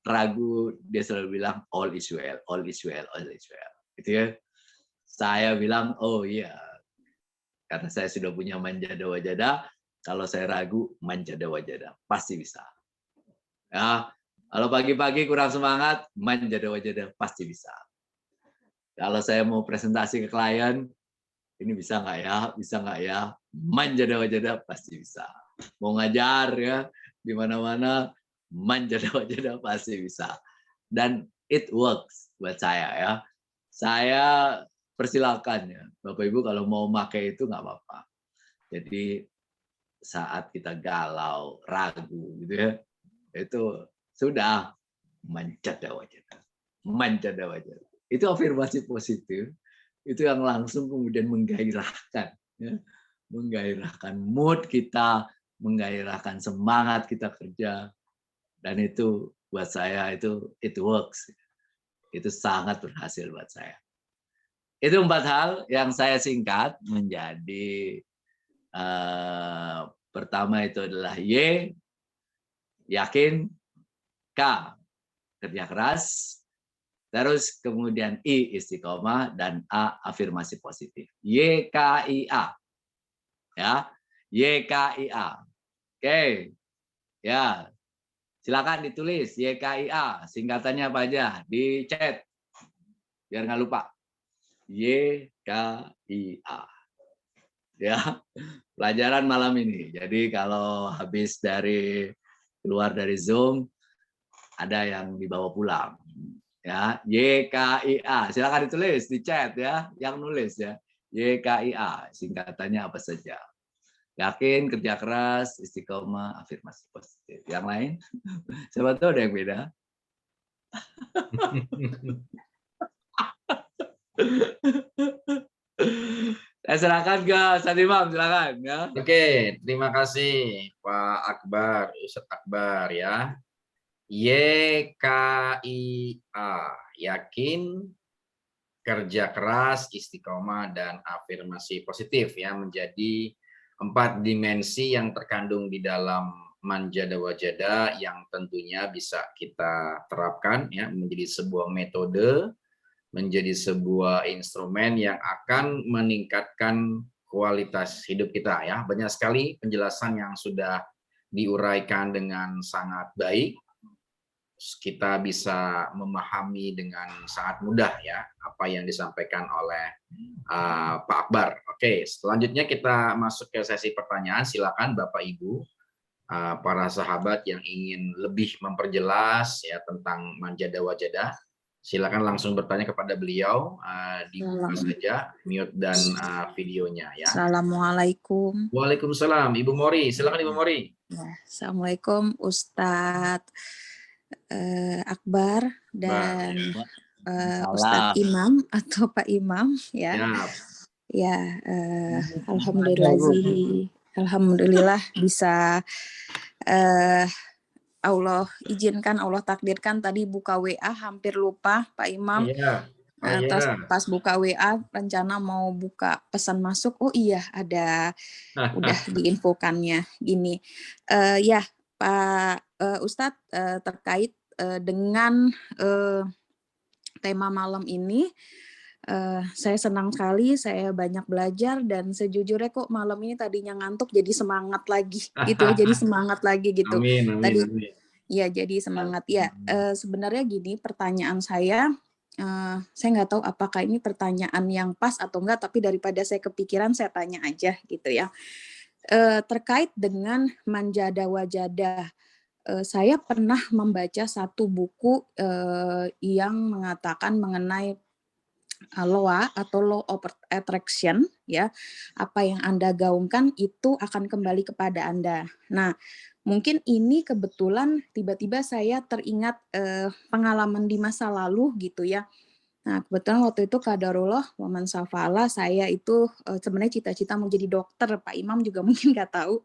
ragu, dia selalu bilang, all is well, all is well, all is well. Gitu ya. Saya bilang, oh iya. Karena saya sudah punya manjada wajada, kalau saya ragu, manjada wajada. Pasti bisa. Ya, kalau pagi-pagi kurang semangat, manjada-wajada pasti bisa. Kalau saya mau presentasi ke klien, ini bisa nggak ya? Bisa nggak ya? Manjada-wajada pasti bisa. Mau ngajar ya di mana-mana, manjada-wajada pasti bisa. Dan it works buat saya ya. Saya persilakan ya, Bapak Ibu kalau mau pakai itu nggak apa-apa. Jadi saat kita galau, ragu gitu ya, itu sudah manjada-wajada. Manjada-wajada. Itu afirmasi positif, itu yang langsung kemudian menggairahkan, ya, menggairahkan mood kita, menggairahkan semangat kita kerja, dan itu buat saya itu it works, itu sangat berhasil buat saya. Itu 4 hal yang saya singkat menjadi pertama itu adalah Y, yakin, K, kerja keras, terus kemudian I, istiqomah, dan A, afirmasi positif. YKIA. Ya, YKIA. Oke. Ya. Silakan ditulis YKIA, singkatannya apa aja di chat. Biar nggak lupa. YKIA. Ya. Pelajaran malam ini. Jadi kalau habis keluar dari Zoom, ada yang dibawa pulang. Ya, YKIA. Silakan ditulis di chat ya, yang nulis ya. YKIA, singkatannya apa saja. Yakin, kerja keras, istiqomah, afirmasi positif. Yang lain? Siapa tahu ada yang beda. Saya serahkan ke Ustadz Imam, silakan ya. Oke, terima kasih Pak Akbar, Ustadz Akbar ya. YKIA, yakin, kerja keras, istiqomah, dan afirmasi positif ya, menjadi 4 dimensi yang terkandung di dalam Manjada Wajada yang tentunya bisa kita terapkan ya, menjadi sebuah metode, menjadi sebuah instrumen yang akan meningkatkan kualitas hidup kita ya. Banyak sekali penjelasan yang sudah diuraikan dengan sangat baik. Kita bisa memahami dengan sangat mudah ya apa yang disampaikan oleh Pak Akbar. Oke, selanjutnya kita masuk ke sesi pertanyaan. Silakan Bapak Ibu, para sahabat yang ingin lebih memperjelas ya tentang Manjada Wajada, silakan langsung bertanya kepada beliau. Dibuka saja mute dan videonya ya. Assalamualaikum. Waalaikumsalam, Ibu Mori. Silakan Ibu Mori. Ya, Assalamualaikum Ustadz Akbar dan Ustadz Imam atau Pak Imam ya. Ya, alhamdulillah bisa Allah izinkan, Allah takdirkan tadi buka WA hampir lupa Pak Imam. Terus pas buka WA rencana mau buka pesan masuk, oh iya ada udah diinfokannya gini. Ya Pak Ustadz terkait dengan tema malam ini, saya senang sekali, saya banyak belajar dan sejujurnya kok malam ini tadinya ngantuk jadi semangat lagi gitu ya, jadi semangat lagi gitu. Amin. Ya jadi semangat ya. Sebenarnya gini pertanyaan saya nggak tahu apakah ini pertanyaan yang pas atau enggak, tapi daripada saya kepikiran saya tanya aja gitu ya. Terkait dengan Manjada Wajada, saya pernah membaca satu buku yang mengatakan mengenai LOA atau Law of Attraction ya. Apa yang Anda gaungkan itu akan kembali kepada Anda. Nah, mungkin ini kebetulan tiba-tiba saya teringat pengalaman di masa lalu gitu ya. Nah, kebetulan waktu itu qadarullah wa man syafa'ala, saya itu sebenarnya cita-cita mau jadi dokter. Pak Imam juga mungkin nggak tahu.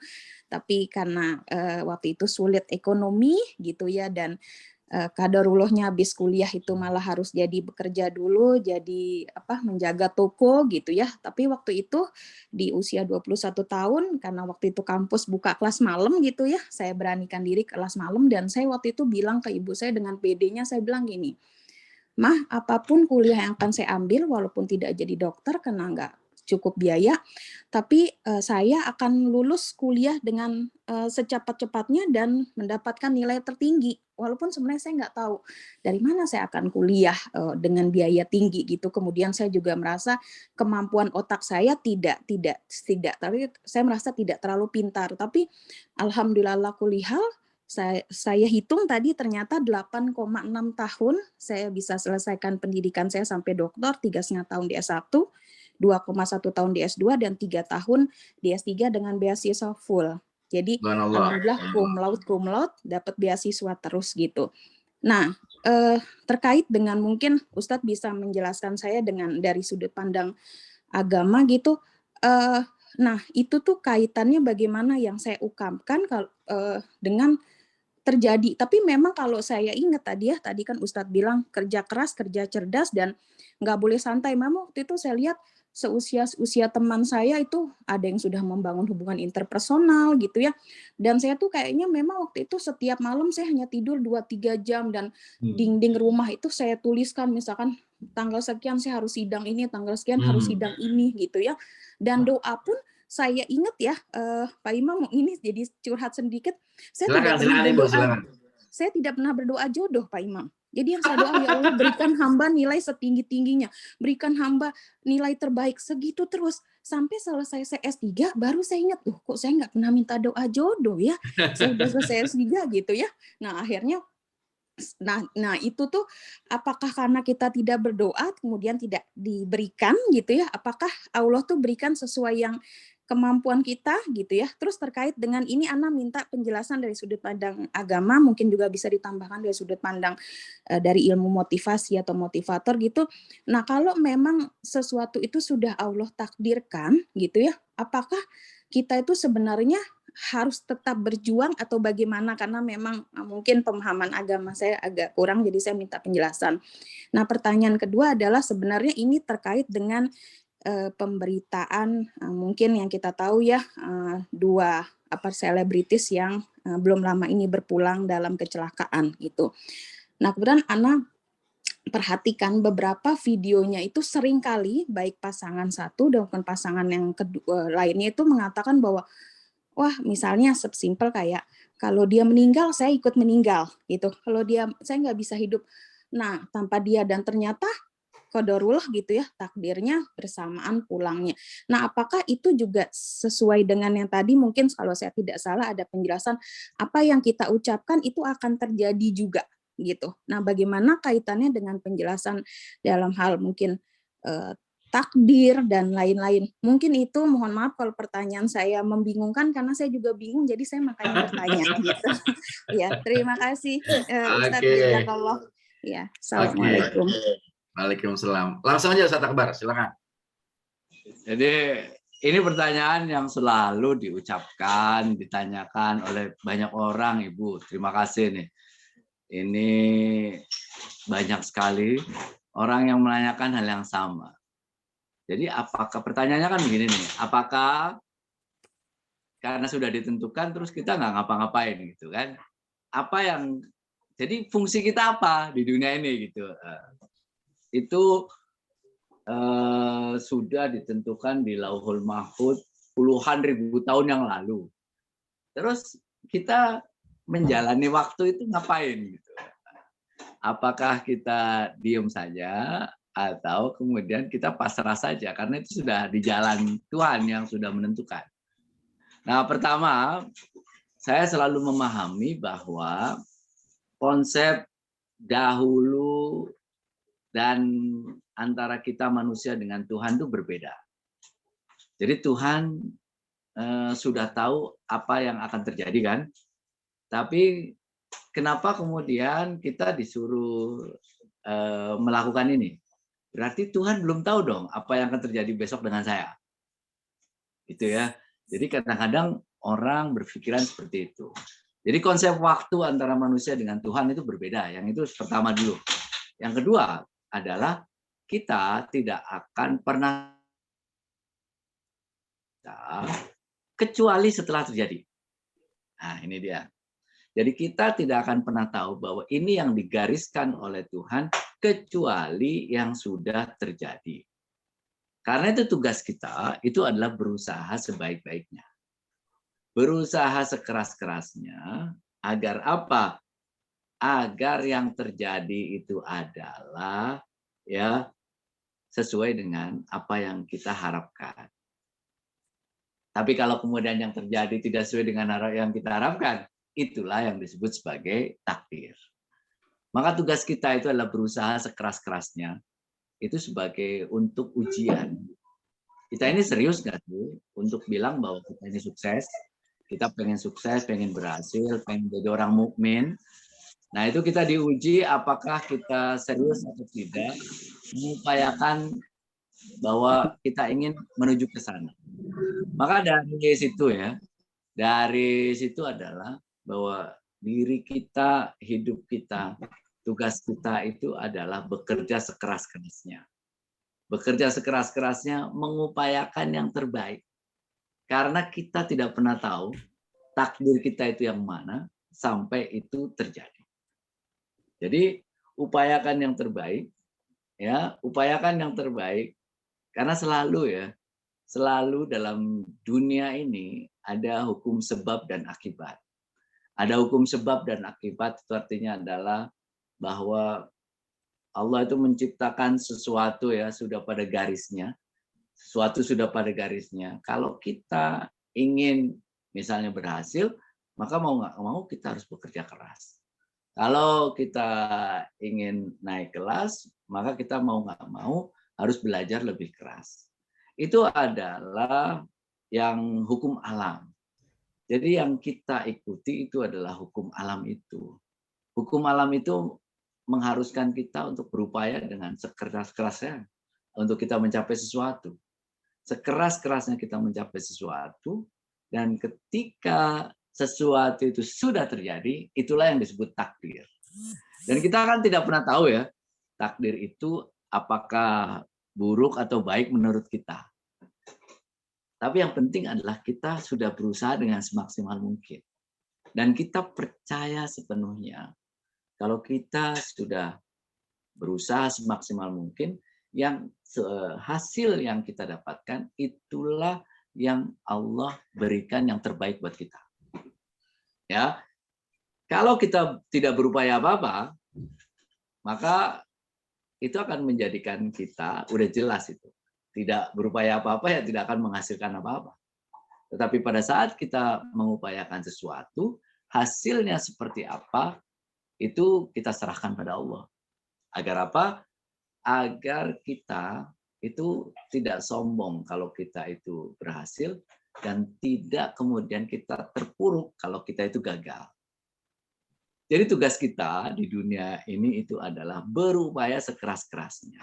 Tapi karena waktu itu sulit ekonomi gitu ya, dan qadarullahnya habis kuliah itu malah harus jadi bekerja dulu, jadi menjaga toko gitu ya. Tapi waktu itu di usia 21 tahun, karena waktu itu kampus buka kelas malam gitu ya, saya beranikan diri kelas malam, dan saya waktu itu bilang ke ibu saya dengan PD-nya, saya bilang gini, Mah, apapun kuliah yang akan saya ambil, walaupun tidak jadi dokter, karena nggak cukup biaya, tapi saya akan lulus kuliah dengan secepat-cepatnya dan mendapatkan nilai tertinggi. Walaupun sebenarnya saya nggak tahu dari mana saya akan kuliah dengan biaya tinggi gitu. Kemudian saya juga merasa kemampuan otak saya tidak, tapi saya merasa tidak terlalu pintar. Tapi alhamdulillah kulihal, saya hitung tadi ternyata 8,6 tahun saya bisa selesaikan pendidikan saya sampai doktor, 3,5 tahun di S1, 2,1 tahun di S2, dan 3 tahun di S3 dengan beasiswa full. Jadi Subhanallah. alhamdulillah cum laude dapat beasiswa terus gitu. Nah, terkait dengan mungkin Ustadz bisa menjelaskan saya dari sudut pandang agama gitu. Nah, itu tuh kaitannya bagaimana yang saya ungkapkan dengan terjadi. Tapi memang kalau saya ingat tadi kan Ustadz bilang kerja keras, kerja cerdas, dan nggak boleh santai. Memang waktu itu saya lihat usia teman saya itu ada yang sudah membangun hubungan interpersonal gitu ya. Dan saya tuh kayaknya memang waktu itu setiap malam saya hanya tidur 2-3 jam, dan dinding rumah itu saya tuliskan misalkan tanggal sekian saya harus sidang ini, tanggal sekian harus sidang ini gitu ya. Dan doa pun saya ingat ya, Pak Imam, ini jadi curhat sedikit. Saya tidak pernah berdoa jodoh, Pak Imam. Jadi yang saya doa, ya Allah berikan hamba nilai setinggi-tingginya, berikan hamba nilai terbaik, segitu terus. Sampai selesai saya S3, baru saya ingat, kok saya nggak pernah minta doa jodoh ya. Saya udah selesai S3 gitu ya. Nah akhirnya, Nah itu tuh apakah karena kita tidak berdoa kemudian tidak diberikan gitu ya? Apakah Allah tuh berikan sesuai yang kemampuan kita gitu ya? Terus terkait dengan ini Ana minta penjelasan dari sudut pandang agama, mungkin juga bisa ditambahkan dari sudut pandang dari ilmu motivasi atau motivator gitu. Nah kalau memang sesuatu itu sudah Allah takdirkan gitu ya, apakah kita itu sebenarnya harus tetap berjuang atau bagaimana? Karena memang mungkin pemahaman agama saya agak kurang, jadi saya minta penjelasan. Nah, pertanyaan kedua adalah sebenarnya ini terkait dengan pemberitaan mungkin yang kita tahu ya, dua selebritis yang belum lama ini berpulang dalam kecelakaan gitu. Nah, kemudian Ana perhatikan beberapa videonya itu seringkali baik pasangan satu dan pasangan yang kedua lainnya itu mengatakan bahwa wah, misalnya sesimpel kayak kalau dia meninggal, saya ikut meninggal gitu. Kalau saya nggak bisa hidup, nah tanpa dia, dan ternyata qadarullah gitu ya, takdirnya bersamaan pulangnya. Nah, apakah itu juga sesuai dengan yang tadi mungkin kalau saya tidak salah ada penjelasan apa yang kita ucapkan itu akan terjadi juga gitu. Nah, bagaimana kaitannya dengan penjelasan dalam hal mungkin takdir dan lain-lain. Mungkin itu, mohon maaf kalau pertanyaan saya membingungkan karena saya juga bingung, jadi saya makanya bertanya gitu. Ya, terima kasih Ustadz Jazakallah. Ya, assalamualaikum. Waalaikumsalam. Langsung aja Ustadz Akbar, silakan. Jadi ini pertanyaan yang selalu diucapkan, ditanyakan oleh banyak orang, Ibu. Terima kasih nih. Ini banyak sekali orang yang menanyakan hal yang sama. Jadi apakah pertanyaannya kan begini nih, apakah karena sudah ditentukan terus kita nggak ngapa-ngapain gitu kan? Jadi fungsi kita apa di dunia ini gitu? Itu sudah ditentukan di Lauhul Mahfuz puluhan ribu tahun yang lalu. Terus kita menjalani waktu itu ngapain gitu? Apakah kita diem saja? Atau kemudian kita pasrah saja karena itu sudah di jalan Tuhan yang sudah menentukan. Nah, pertama saya selalu memahami bahwa konsep dahulu dan antara kita manusia dengan Tuhan itu berbeda. Jadi Tuhan sudah tahu apa yang akan terjadi kan? Tapi kenapa kemudian kita disuruh melakukan ini? Berarti Tuhan belum tahu dong apa yang akan terjadi besok dengan saya. Itu ya. Jadi kadang-kadang orang berpikiran seperti itu. Jadi konsep waktu antara manusia dengan Tuhan itu berbeda. Yang itu pertama dulu. Yang kedua adalah kita tidak akan pernah kecuali setelah terjadi. Nah, ini dia. Jadi kita tidak akan pernah tahu bahwa ini yang digariskan oleh Tuhan kecuali yang sudah terjadi. Karena itu tugas kita itu adalah berusaha sebaik-baiknya. Berusaha sekeras-kerasnya agar apa? Agar yang terjadi itu adalah ya sesuai dengan apa yang kita harapkan. Tapi kalau kemudian yang terjadi tidak sesuai dengan yang kita harapkan, itulah yang disebut sebagai takdir. Maka tugas kita itu adalah berusaha sekeras-kerasnya, itu sebagai untuk ujian. Kita ini serius nggak sih untuk bilang bahwa kita ini sukses, kita pengen sukses, pengen berhasil, pengen jadi orang mukmin. Nah itu kita diuji apakah kita serius atau tidak, mengupayakan bahwa kita ingin menuju ke sana. Maka dari situ ya, dari situ adalah bahwa diri kita, hidup kita, tugas kita itu adalah bekerja sekeras-kerasnya. Bekerja sekeras-kerasnya, mengupayakan yang terbaik. Karena kita tidak pernah tahu takdir kita itu yang mana sampai itu terjadi. Jadi upayakan yang terbaik, ya, upayakan yang terbaik. Karena selalu dalam dunia ini ada hukum sebab dan akibat. Ada hukum sebab dan akibat, itu artinya adalah bahwa Allah itu menciptakan sesuatu ya sudah pada garisnya. Sesuatu sudah pada garisnya. Kalau kita ingin misalnya berhasil, maka mau nggak mau kita harus bekerja keras. Kalau kita ingin naik kelas, maka kita mau nggak mau harus belajar lebih keras. Itu adalah yang hukum alam. Jadi yang kita ikuti itu adalah hukum alam itu. Hukum alam itu mengharuskan kita untuk berupaya dengan sekeras-kerasnya untuk kita mencapai sesuatu. Sekeras-kerasnya kita mencapai sesuatu, dan ketika sesuatu itu sudah terjadi, itulah yang disebut takdir. Dan kita kan tidak pernah tahu ya, takdir itu apakah buruk atau baik menurut kita. Tapi yang penting adalah kita sudah berusaha dengan semaksimal mungkin. Dan kita percaya sepenuhnya kalau kita sudah berusaha semaksimal mungkin, yang hasil yang kita dapatkan itulah yang Allah berikan yang terbaik buat kita. Ya, kalau kita tidak berupaya apa-apa, maka itu akan menjadikan kita, udah jelas itu, tidak berupaya apa-apa ya tidak akan menghasilkan apa-apa. Tetapi pada saat kita mengupayakan sesuatu, hasilnya seperti apa, itu kita serahkan pada Allah. Agar apa? Agar kita itu tidak sombong kalau kita itu berhasil, dan tidak kemudian kita terpuruk kalau kita itu gagal. Jadi tugas kita di dunia ini itu adalah berupaya sekeras-kerasnya.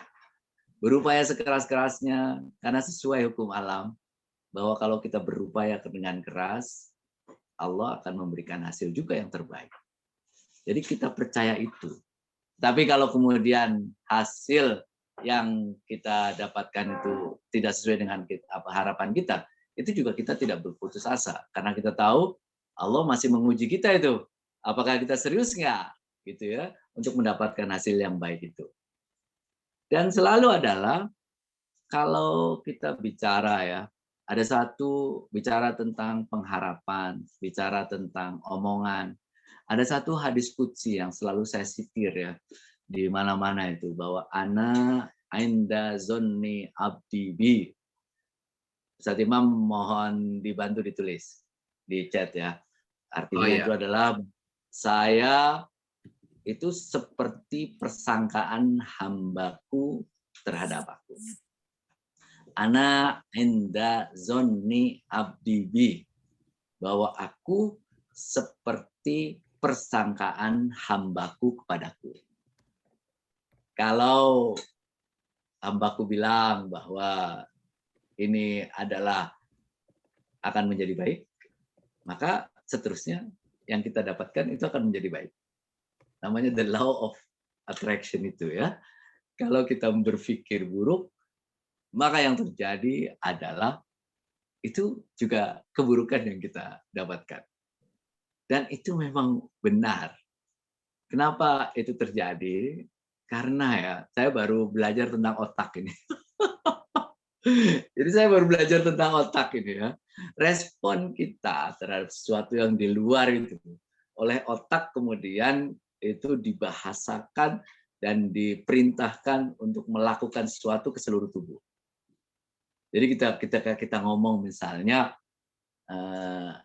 Berupaya sekeras-kerasnya karena sesuai hukum alam bahwa kalau kita berupaya dengan keras, Allah akan memberikan hasil juga yang terbaik. Jadi kita percaya itu. Tapi kalau kemudian hasil yang kita dapatkan itu tidak sesuai dengan harapan kita, itu juga kita tidak berputus asa. Karena kita tahu Allah masih menguji kita itu. Apakah kita serius nggak gitu ya untuk mendapatkan hasil yang baik itu. Dan selalu adalah kalau kita bicara ya, ada satu bicara tentang pengharapan, bicara tentang omongan. Ada satu hadis qudsi yang selalu saya sitir ya di mana-mana itu, bahwa ana inda zonni abdi bi. Ustaz Imam mohon dibantu ditulis di chat ya. Artinya itu adalah saya itu seperti persangkaan hambaku terhadap aku. Ana inda zonni abdi bi, bahwa aku seperti persangkaan hambaku kepadaku. Kalau hambaku bilang bahwa ini adalah akan menjadi baik, maka seterusnya yang kita dapatkan itu akan menjadi baik. Namanya the law of attraction itu ya. Kalau kita berpikir buruk, maka yang terjadi adalah itu juga keburukan yang kita dapatkan. Dan itu memang benar. Kenapa itu terjadi? Karena ya, saya baru belajar tentang otak ini. Jadi saya baru belajar tentang otak ini ya. Respon kita terhadap sesuatu yang di luar itu oleh otak kemudian itu dibahasakan dan diperintahkan untuk melakukan sesuatu ke seluruh tubuh. Jadi kita ngomong misalnya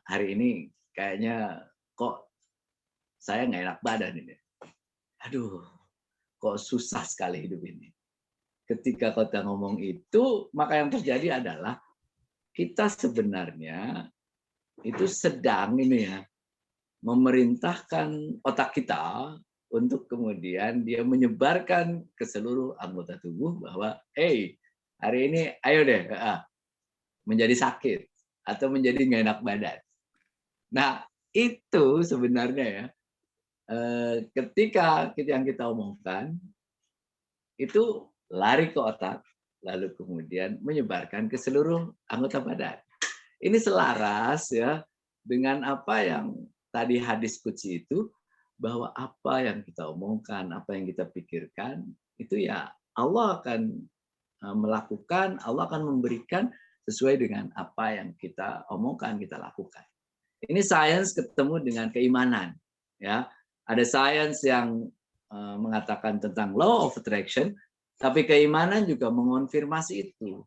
hari ini kayaknya kok saya nggak enak badan ini. Aduh, kok susah sekali hidup ini. Ketika kita ngomong itu, maka yang terjadi adalah kita sebenarnya itu sedang ini ya memerintahkan otak kita untuk kemudian dia menyebarkan ke seluruh anggota tubuh bahwa, hey, hari ini ayo deh menjadi sakit atau menjadi nggak enak badan. Nah itu sebenarnya ya ketika yang kita omongkan itu lari ke otak, lalu kemudian menyebarkan ke seluruh anggota badan. Ini selaras ya dengan apa yang tadi hadis qudsi itu, bahwa apa yang kita omongkan, apa yang kita pikirkan, itu ya Allah akan melakukan, Allah akan memberikan sesuai dengan apa yang kita omongkan, kita lakukan. Ini sains ketemu dengan keimanan. Ya, ada sains yang mengatakan tentang law of attraction, tapi keimanan juga mengonfirmasi itu,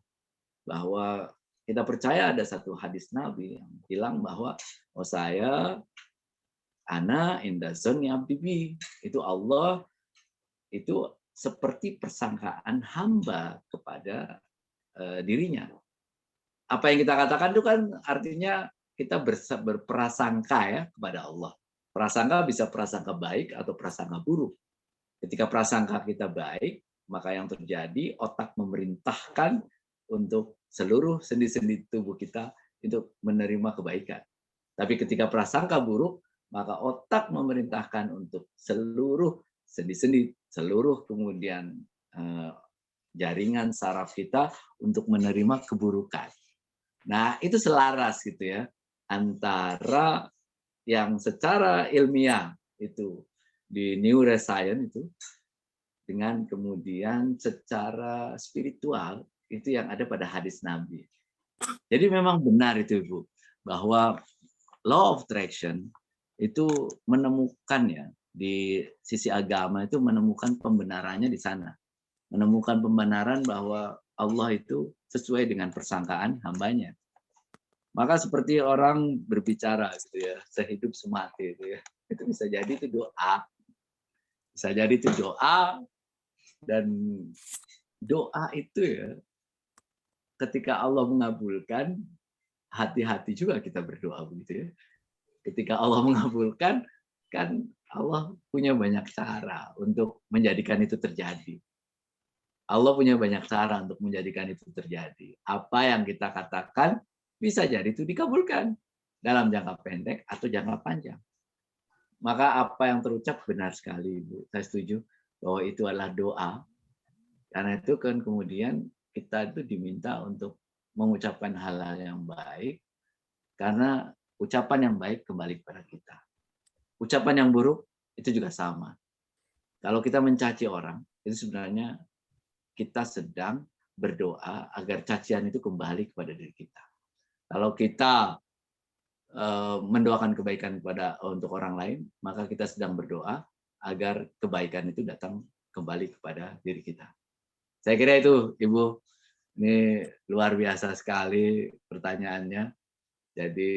bahwa kita percaya ada satu hadis Nabi yang bilang bahwa saya ana inda dzanni abdi bi, itu Allah itu seperti persangkaan hamba kepada dirinya. Apa yang kita katakan itu kan artinya kita berprasangka ya kepada Allah. Prasangka bisa prasangka baik atau prasangka buruk. Ketika prasangka kita baik, maka yang terjadi otak memerintahkan untuk seluruh sendi-sendi tubuh kita untuk menerima kebaikan. Tapi ketika prasangka buruk, maka otak memerintahkan untuk seluruh sendi-sendi, seluruh kemudian jaringan saraf kita untuk menerima keburukan. Nah, itu selaras gitu ya antara yang secara ilmiah itu di neuroscience itu dengan kemudian secara spiritual itu yang ada pada hadis Nabi. Jadi memang benar itu Ibu, bahwa law of attraction itu menemukan ya di sisi agama itu menemukan pembenarannya di sana. Menemukan pembenaran bahwa Allah itu sesuai dengan persangkaan hambanya. Maka seperti orang berbicara gitu ya, sehidup semati itu ya. Itu bisa jadi itu doa. Bisa jadi itu doa. Dan doa itu ya, ketika Allah mengabulkan, hati-hati juga kita berdoa begitu ya. Ketika Allah mengabulkan, kan Allah punya banyak cara untuk menjadikan itu terjadi. Allah punya banyak cara untuk menjadikan itu terjadi. Apa yang kita katakan bisa jadi itu dikabulkan dalam jangka pendek atau jangka panjang. Maka apa yang terucap benar sekali, Ibu. Saya setuju bahwa itu adalah doa. Karena itu kan kemudian kita itu diminta untuk mengucapkan hal-hal yang baik, karena ucapan yang baik kembali kepada kita. Ucapan yang buruk itu juga sama. Kalau kita mencaci orang, itu sebenarnya kita sedang berdoa agar cacian itu kembali kepada diri kita. Kalau kita mendoakan kebaikan untuk orang lain, maka kita sedang berdoa agar kebaikan itu datang kembali kepada diri kita. Saya kira itu, Ibu. Ini luar biasa sekali pertanyaannya. Jadi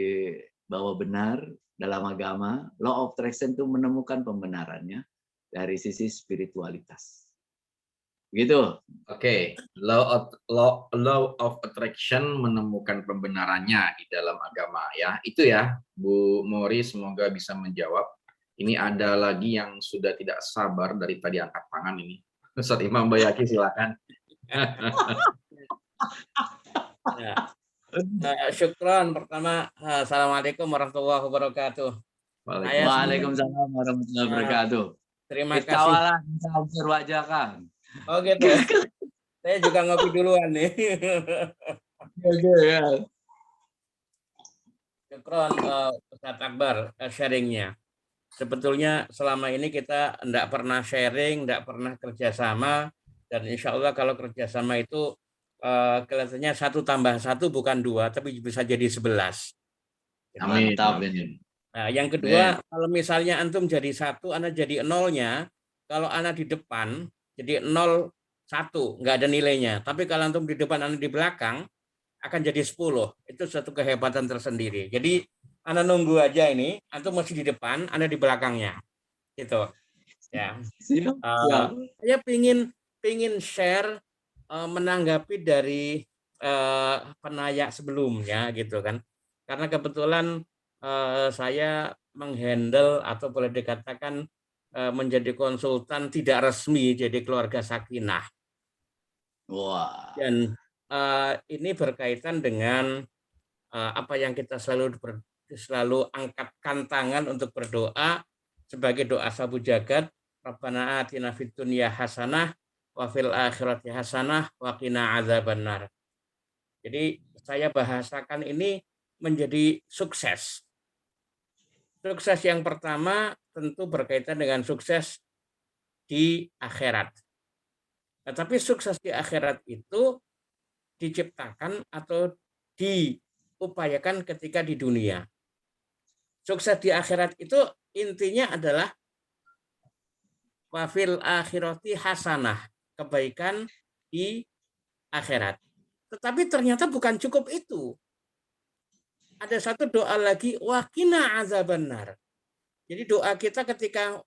bahwa benar dalam agama, law of attraction itu menemukan pembenarannya dari sisi spiritualitas. Begitu. Oke, law of attraction menemukan pembenarannya di dalam agama ya. Itu ya, Bu Mori, semoga bisa menjawab. Ini ada lagi yang sudah tidak sabar dari tadi angkat tangan ini. Ustaz Imam Bayaki, silakan. Ya. Syukron. Pertama, assalamualaikum warahmatullahi wabarakatuh. Waalaikumsalam warahmatullahi wabarakatuh. Terima kasih. Tawalah bisa wajah Kang. Oh gitu. Saya juga ngopi duluan nih. Syukron Ustaz Akbar sharingnya. Sebetulnya selama ini kita tidak pernah sharing, tidak pernah kerjasama, dan insya Allah kalau kerjasama itu kelihatannya 1+1 bukan 2, tapi bisa jadi 11. Amin. Mantap Amin. ini. Nah, yang kedua, kalau misalnya antum jadi 1, Anda jadi 0-nya, kalau Anda di depan jadi 0, 1, nggak ada nilainya. Tapi kalau antum di depan, Anda di belakang, akan jadi 10. Itu suatu kehebatan tersendiri. Jadi Anda nunggu aja ini, antum masih di depan, Anda di belakangnya. Gitu. Ya. Siap, siap. Saya pingin share menanggapi dari penanya sebelumnya gitu kan. Karena kebetulan saya menghandle atau boleh dikatakan menjadi konsultan tidak resmi jadi keluarga sakinah. Wah. Dan ini berkaitan dengan apa yang kita selalu angkatkan tangan untuk berdoa sebagai doa sabu jagat. Rabbana atina fid dunya hasanah wa fil akhirati hasanah wa qina adzabannar. Jadi saya bahasakan ini menjadi sukses. Sukses yang pertama tentu berkaitan dengan sukses di akhirat. Tetapi sukses di akhirat itu diciptakan atau diupayakan ketika di dunia. Sukses di akhirat itu intinya adalah wafil akhirati hasanah, kebaikan di akhirat. Tetapi ternyata bukan cukup itu. Ada satu doa lagi, waqina azabannar. Jadi doa kita ketika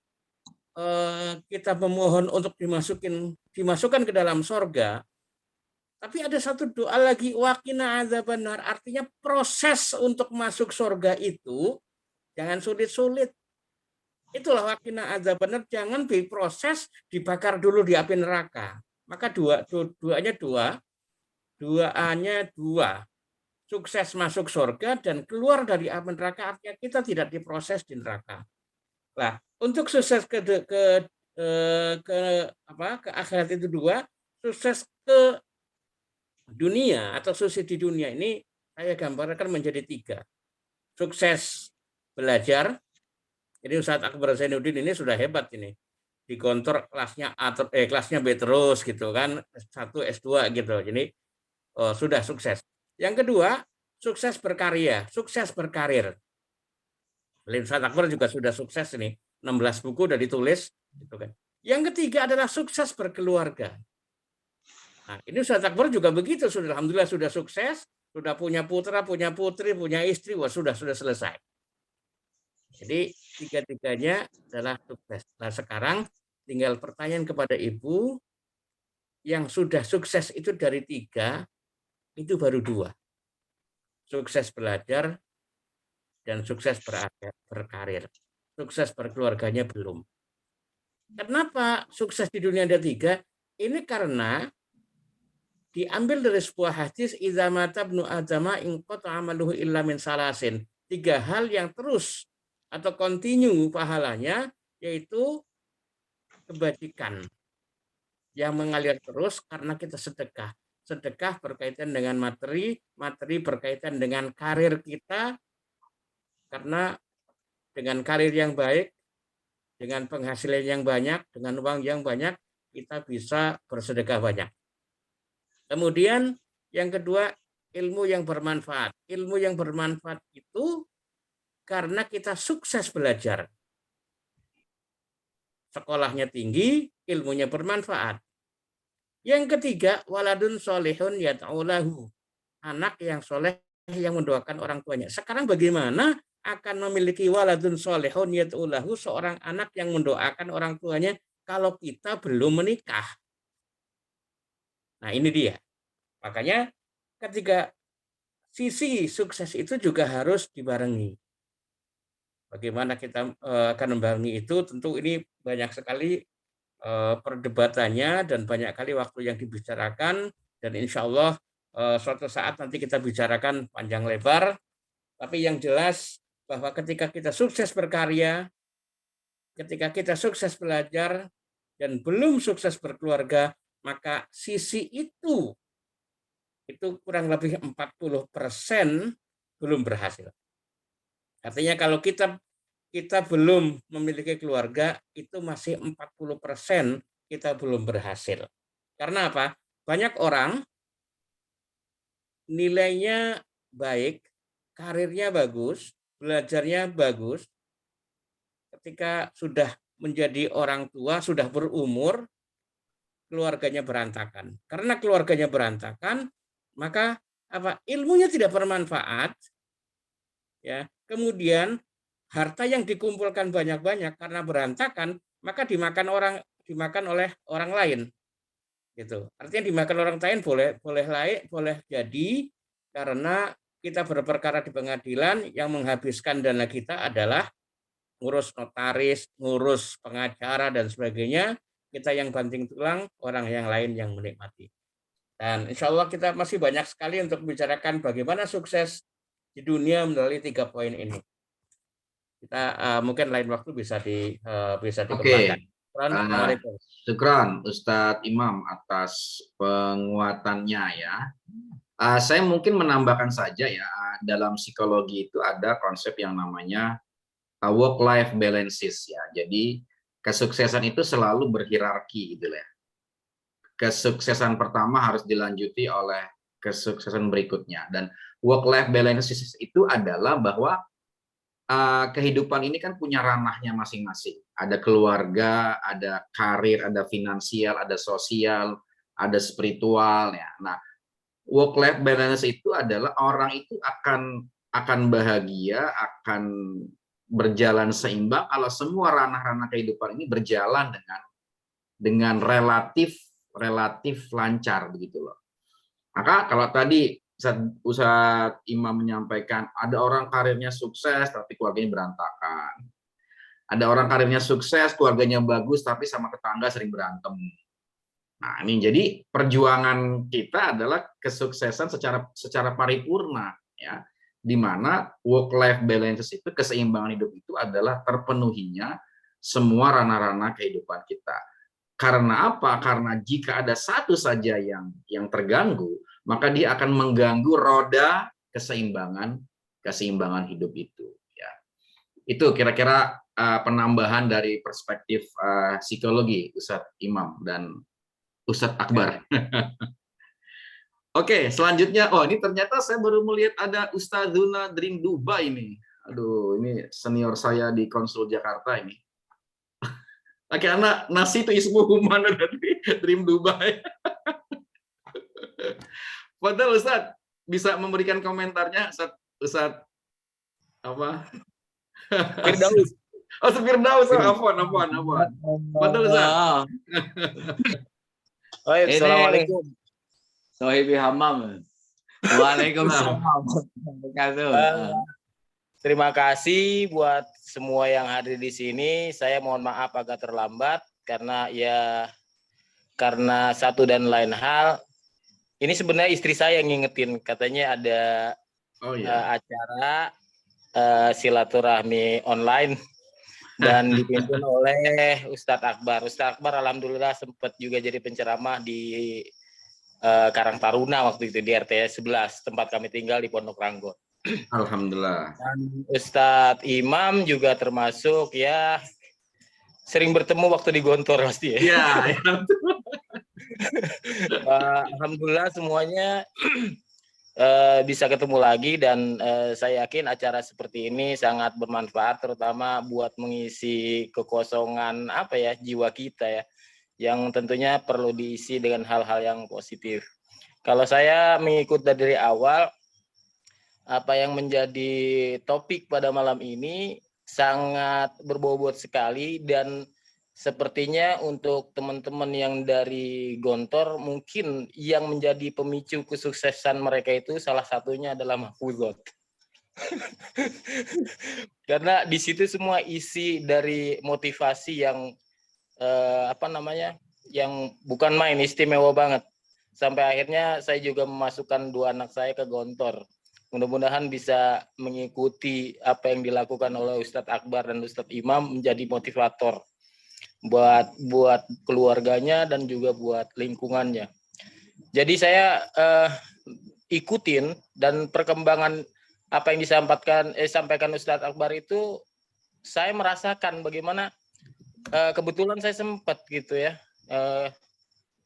kita memohon untuk dimasukkan ke dalam sorga, tapi ada satu doa lagi, waqina azabannar, artinya proses untuk masuk sorga itu jangan sulit-sulit. Itulah waqina azabannar, jangan diproses dibakar dulu di api neraka. Maka doanya dua. Sukses masuk surga dan keluar dari api neraka, artinya kita tidak diproses di neraka. Nah, untuk sukses ke akhirat itu dua, sukses ke dunia atau sukses di dunia ini saya gambarkan menjadi 3. Sukses belajar. Jadi Ustadz Akbar Zainuddin ini sudah hebat ini. Di kontor kelasnya B terus gitu kan, S1, S2 gitu. Jadi sudah sukses. Yang kedua, sukses berkarya, sukses berkarir. Ustadz Akbar juga sudah sukses ini, 16 buku sudah ditulis gitu kan. Yang ketiga adalah sukses berkeluarga. Nah, ini Ustadz Akbar juga begitu, alhamdulillah sudah sukses, sudah punya putra, punya putri, punya istri, wah sudah selesai. Jadi 3-tiganya adalah sukses. Nah, sekarang tinggal pertanyaan kepada Ibu, yang sudah sukses itu dari 3, itu baru 2. Sukses belajar dan sukses berkarir. Sukses berkeluarganya belum. Kenapa sukses di dunia ada 3? Ini karena diambil dari sebuah hadis, idza mata ibnu adama in qata amaluhu illa min salasin. 3 hal yang terus atau continue pahalanya, yaitu kebajikan yang mengalir terus karena kita sedekah. Sedekah berkaitan dengan materi berkaitan dengan karir kita, karena dengan karir yang baik, dengan penghasilan yang banyak, dengan uang yang banyak, kita bisa bersedekah banyak. Kemudian yang kedua, ilmu yang bermanfaat. Ilmu yang bermanfaat itu karena kita sukses belajar. Sekolahnya tinggi, ilmunya bermanfaat. Yang ketiga, waladun solihun yad'ulahu. Anak yang soleh yang mendoakan orang tuanya. Sekarang bagaimana akan memiliki waladun solihun yad'ulahu, seorang anak yang mendoakan orang tuanya kalau kita belum menikah? Nah, ini dia. Makanya ketika sisi sukses itu juga harus dibarengi. Bagaimana kita akan membarengi itu, tentu ini banyak sekali perdebatannya dan banyak kali waktu yang dibicarakan, dan insya Allah suatu saat nanti kita bicarakan panjang lebar. Tapi yang jelas bahwa ketika kita sukses berkarya, ketika kita sukses belajar dan belum sukses berkeluarga, maka sisi itu kurang lebih 40% belum berhasil. Artinya kalau kita belum memiliki keluarga, itu masih 40% kita belum berhasil. Karena apa? Banyak orang nilainya baik, karirnya bagus, belajarnya bagus, ketika sudah menjadi orang tua, sudah berumur, keluarganya berantakan. Karena keluarganya berantakan, maka ilmunya tidak bermanfaat, ya. Kemudian harta yang dikumpulkan banyak-banyak karena berantakan, maka dimakan oleh orang lain. Gitu. Artinya dimakan orang lain boleh jadi karena kita berperkara di pengadilan, yang menghabiskan dana kita adalah ngurus notaris, ngurus pengacara dan sebagainya. Kita yang banting tulang, orang yang lain yang menikmati. Dan insya Allah kita masih banyak sekali untuk membicarakan bagaimana sukses di dunia melalui 3 poin ini. Kita mungkin lain waktu bisa dikembangkan. Assalamualaikum. Syukran Ustadz Imam atas penguatannya ya. Saya mungkin menambahkan saja ya, dalam psikologi itu ada konsep yang namanya work-life balances ya. Jadi kesuksesan itu selalu berhierarki gitu ya. Kesuksesan pertama harus dilanjuti oleh kesuksesan berikutnya. Dan work-life balances itu adalah bahwa kehidupan ini kan punya ranahnya masing-masing. Ada keluarga, ada karir, ada finansial, ada sosial, ada spiritual ya. Nah, work-life balance itu adalah orang itu akan bahagia, akan berjalan seimbang kalau semua ranah-ranah kehidupan ini berjalan dengan relatif lancar begitu loh. Maka kalau tadi Ustadz Imam menyampaikan ada orang karirnya sukses tapi keluarganya berantakan. Ada orang karirnya sukses, keluarganya bagus tapi sama tetangga sering berantem. Nah, ini jadi perjuangan kita adalah kesuksesan secara paripurna ya. Di mana work-life balance itu, keseimbangan hidup itu adalah terpenuhinya semua ranah-ranah kehidupan kita. Karena apa? Karena jika ada satu saja yang terganggu, maka dia akan mengganggu roda keseimbangan hidup itu. Ya. Itu kira-kira penambahan dari perspektif psikologi Ustadz Imam dan Ustadz Akbar. Oke, selanjutnya, ini ternyata saya baru melihat ada Ustadzuna Dream Dubai ini. Aduh, ini senior saya di Konsul Jakarta ini. Karena nasi itu ismu mana dari Dream Dubai. Padahal Ustadz bisa memberikan komentarnya, Ustadz apa? Firdaus. Firdaus, apaan. Padahal Ustadz. Assalamualaikum. Sohibi Hamam. Waalaikumsalam. Terima kasih buat semua yang hadir di sini. Saya mohon maaf agak terlambat karena satu dan lain hal. Ini sebenarnya istri saya yang ngingetin, katanya ada acara silaturahmi online dan dipimpin oleh Ustadz Akbar. Ustadz Akbar alhamdulillah sempat juga jadi penceramah di Karang Taruna waktu itu di RT 11 tempat kami tinggal di Pondok Ranggon. Alhamdulillah. Dan Ustadz Imam juga termasuk ya sering bertemu waktu di Gontor pasti ya. Iya. Alhamdulillah semuanya bisa ketemu lagi dan saya yakin acara seperti ini sangat bermanfaat terutama buat mengisi kekosongan jiwa kita ya, yang tentunya perlu diisi dengan hal-hal yang positif. Kalau saya mengikut dari awal, apa yang menjadi topik pada malam ini sangat berbobot sekali dan sepertinya untuk teman-teman yang dari Gontor mungkin yang menjadi pemicu kesuksesan mereka itu salah satunya adalah mahfuzot. Karena di situ semua isi dari motivasi yang yang bukan main, istimewa banget. Sampai akhirnya saya juga memasukkan 2 anak saya ke Gontor. Mudah-mudahan bisa mengikuti apa yang dilakukan oleh Ustadz Akbar dan Ustadz Imam menjadi motivator buat keluarganya dan juga buat lingkungannya. Jadi saya ikutin dan perkembangan apa yang disampaikan Ustadz Akbar itu saya merasakan bagaimana kebetulan saya sempat gitu ya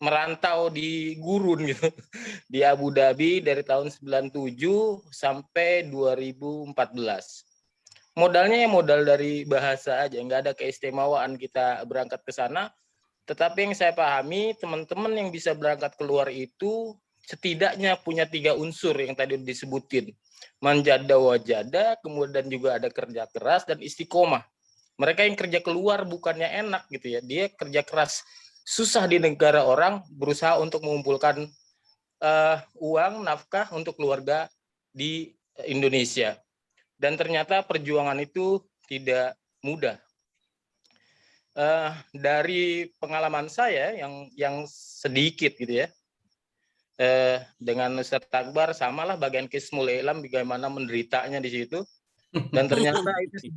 merantau di gurun gitu di Abu Dhabi dari tahun 97 sampai 2014. Modalnya ya modal dari bahasa aja, nggak ada keistimewaan kita berangkat ke sana. Tetapi yang saya pahami, teman-teman yang bisa berangkat keluar itu setidaknya punya 3 unsur yang tadi disebutin. Manjada wajada, kemudian juga ada kerja keras dan istiqomah. Mereka yang kerja keluar bukannya enak gitu ya, dia kerja keras, susah di negara orang, berusaha untuk mengumpulkan uang, nafkah untuk keluarga di Indonesia. Dan ternyata perjuangan itu tidak mudah. Dari pengalaman saya yang sedikit gitu ya, dengan Ustadz Akbar samalah bagian Kismul Ilam bagaimana menderitanya di situ, dan ternyata itu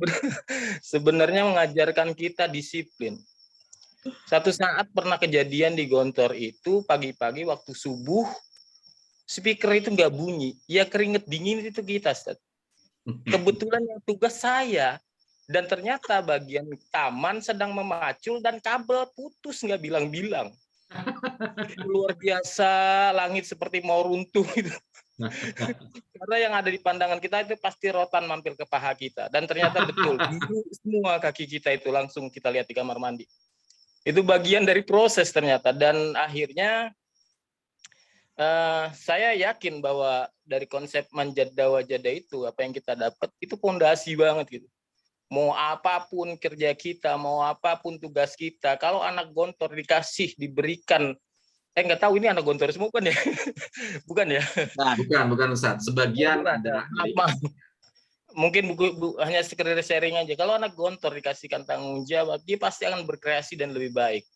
sebenarnya mengajarkan kita disiplin. Satu saat pernah kejadian di Gontor itu pagi-pagi waktu subuh speaker itu nggak bunyi, ya keringet dingin itu kita, Ustadz. Kebetulan yang tugas saya, dan ternyata bagian taman sedang memacul dan kabel putus nggak bilang-bilang. Luar biasa, langit seperti mau runtuh gitu. Karena yang ada di pandangan kita itu pasti rotan mampir ke paha kita, dan ternyata betul biru semua kaki kita itu, langsung kita lihat di kamar mandi. Itu bagian dari proses ternyata, dan akhirnya saya yakin bahwa dari konsep manjada wajada itu apa yang kita dapat itu fondasi banget gitu. Mau apapun kerja kita, mau apapun tugas kita, kalau anak Gontor dikasih, diberikan, nggak tahu ini anak Gontor semua kan ya? Bukan ya? Bukan Ustaz. Sebagian ada. Mungkin hanya sekedar sharing aja. Kalau anak Gontor dikasihkan tanggung jawab, dia pasti akan berkreasi dan lebih baik.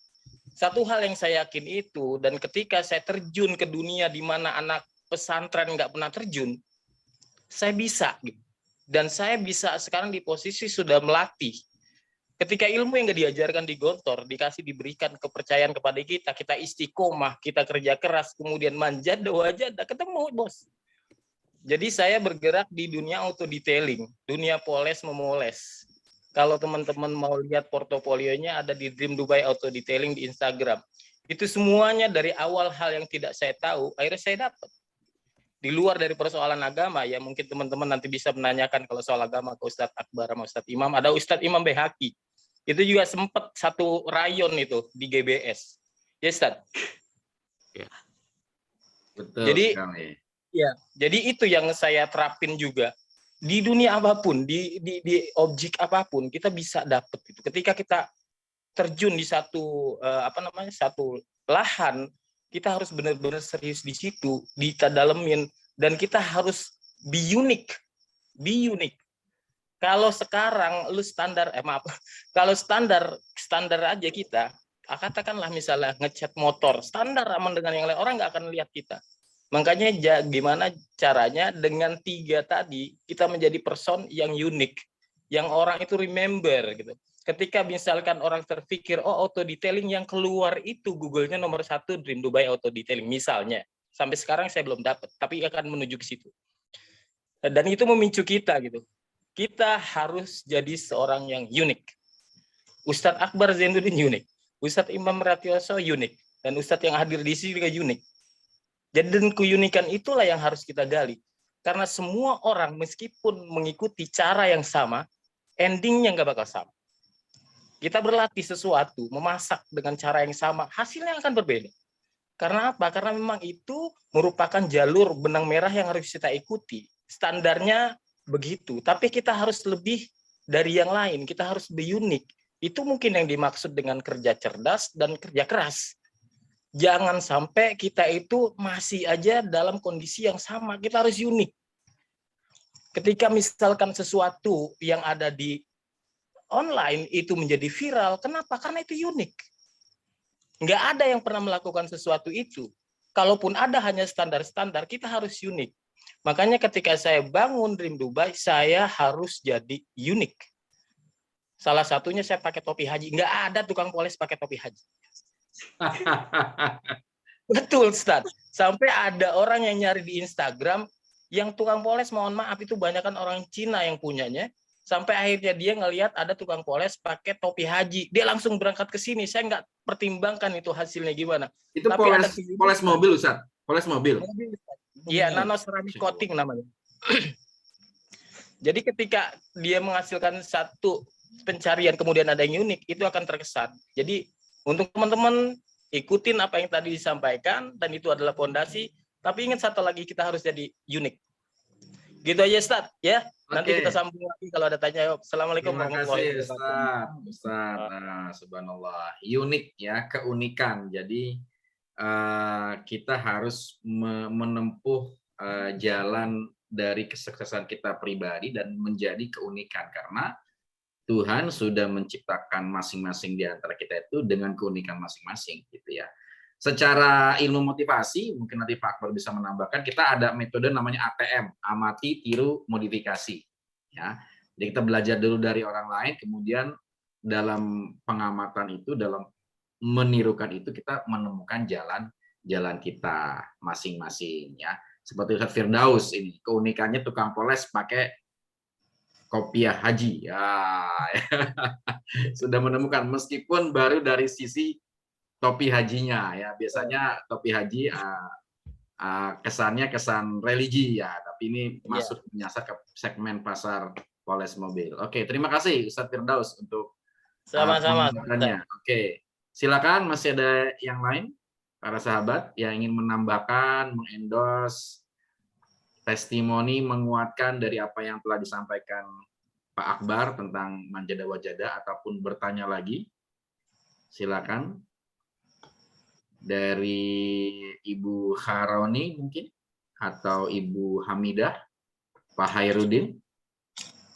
Satu hal yang saya yakin itu, dan ketika saya terjun ke dunia di mana anak pesantren nggak pernah terjun, saya bisa. Dan saya bisa sekarang di posisi sudah melatih. Ketika ilmu yang nggak diajarkan di Gontor, diberikan kepercayaan kepada kita, kita istiqomah, kita kerja keras, kemudian manjada wajada, ketemu bos. Jadi saya bergerak di dunia auto detailing, dunia poles memoles. Kalau teman-teman mau lihat portofolionya ada di Dream Dubai Auto Detailing di Instagram. Itu semuanya dari awal hal yang tidak saya tahu, akhirnya saya dapat. Di luar dari persoalan agama, ya mungkin teman-teman nanti bisa menanyakan kalau soal agama ke Ustadz Akbar sama Ustadz Imam. Ada Ustadz Imam Behaki. Itu juga sempat satu rayon itu di GBS. Ya Ustadz? Ya. Betul sekali. Ya, jadi itu yang saya terapin juga. Di dunia apapun, di objek apapun, kita bisa dapat itu. Ketika kita terjun di satu satu lahan, kita harus benar-benar serius di situ, ditadalemin, dan kita harus be unique. Kalau sekarang lu kalau standar aja kita, katakanlah misalnya ngecat motor, standar aman dengan yang lain, orang nggak akan lihat kita. Makanya gimana caranya dengan 3 tadi kita menjadi person yang unik, yang orang itu remember gitu. Ketika misalkan orang terpikir, oh auto detailing yang keluar itu Google-nya nomor 1 Dream Dubai Auto Detailing misalnya. Sampai sekarang saya belum dapat, tapi akan menuju ke situ. Dan itu memicu kita gitu. Kita harus jadi seorang yang unik. Ustadz Akbar Zainuddin unik, Ustadz Imam Ratioso unik, dan Ustadz yang hadir di sini juga unik. Jadi keunikan itulah yang harus kita gali. Karena semua orang meskipun mengikuti cara yang sama, endingnya nggak bakal sama. Kita berlatih sesuatu, memasak dengan cara yang sama, hasilnya akan berbeda. Karena apa? Karena memang itu merupakan jalur benang merah yang harus kita ikuti. Standarnya begitu, tapi kita harus lebih dari yang lain, kita harus lebih unik. Itu mungkin yang dimaksud dengan kerja cerdas dan kerja keras. Jangan sampai kita itu masih aja dalam kondisi yang sama, kita harus unik. Ketika misalkan sesuatu yang ada di online itu menjadi viral, kenapa? Karena itu unik. Nggak ada yang pernah melakukan sesuatu itu. Kalaupun ada hanya standar-standar, kita harus unik. Makanya ketika saya bangun Dream Dubai, saya harus jadi unik. Salah satunya saya pakai topi haji. Nggak ada tukang poles pakai topi haji. Betul, Ustaz. Sampai ada orang yang nyari di Instagram, yang tukang poles, mohon maaf, itu banyak kan orang Cina yang punyanya. sampai akhirnya dia ngelihat ada tukang poles pakai topi haji, dia langsung berangkat ke sini. Saya nggak pertimbangkan itu hasilnya gimana. Itu Tapi ada poles mobil, Ustaz. Poles mobil. Iya, nano ceramic coating namanya. Jadi ketika dia menghasilkan satu pencarian kemudian ada yang unik, itu akan terkesan. Jadi untuk teman-teman ikutin apa yang tadi disampaikan dan itu adalah fondasi. Tapi ingat satu lagi, kita harus jadi unik. Gitu aja, Ustaz, ya. Nanti Oke. kita sambung lagi kalau ada tanya. Assalamualaikum Terima warahmatullahi kasih, wabarakatuh. Ustaz. Nah, subhanallah. Unik ya, keunikan. Jadi kita harus menempuh jalan dari kesuksesan kita pribadi dan menjadi keunikan, karena Tuhan sudah menciptakan masing-masing di antara kita itu dengan keunikan masing-masing, gitu ya. Secara ilmu motivasi, mungkin nanti Pak Akbar bisa menambahkan, kita ada metode namanya ATM, amati, tiru, modifikasi. Ya, jadi kita belajar dulu dari orang lain, kemudian dalam pengamatan itu, dalam menirukan itu, kita menemukan jalan kita masing-masing. Ya, seperti Ustaz Firdaus ini, keunikannya tukang poles pakai kopiah haji. Ya, sudah menemukan, meskipun baru dari sisi topi hajinya, ya biasanya topi haji kesannya kesan religi ya, tapi ini masuk menyasar ke segmen pasar poles mobil. Oke, terima kasih Ustaz Firdaus untuk Sama-sama. penjelasannya. Oke, silakan, masih ada yang lain para sahabat yang ingin menambahkan, mengendorse, testimoni, menguatkan dari apa yang telah disampaikan Pak Akbar tentang Manjada Wajada, ataupun bertanya lagi, silakan. Dari Ibu Kharoni mungkin, atau Ibu Hamidah, Pak Hairudin,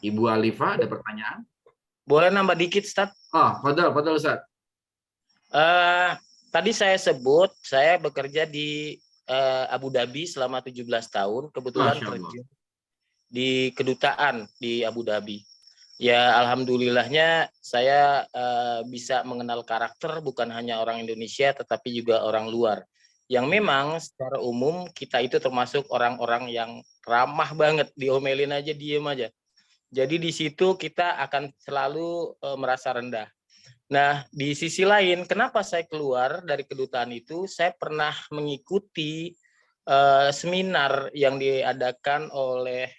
Ibu Alifa, ada pertanyaan? Boleh nambah dikit, Ustaz? Oh, padahal Ustaz. Tadi saya sebut, saya bekerja di Abu Dhabi selama 17 tahun, kebetulan kerja di kedutaan di Abu Dhabi. Ya, alhamdulillahnya saya bisa mengenal karakter bukan hanya orang Indonesia tetapi juga orang luar. Yang memang secara umum kita itu termasuk orang-orang yang ramah banget, diomelin aja diem aja. Jadi di situ kita akan selalu merasa rendah. Nah, di sisi lain, kenapa saya keluar dari kedutaan itu? Saya pernah mengikuti seminar yang diadakan oleh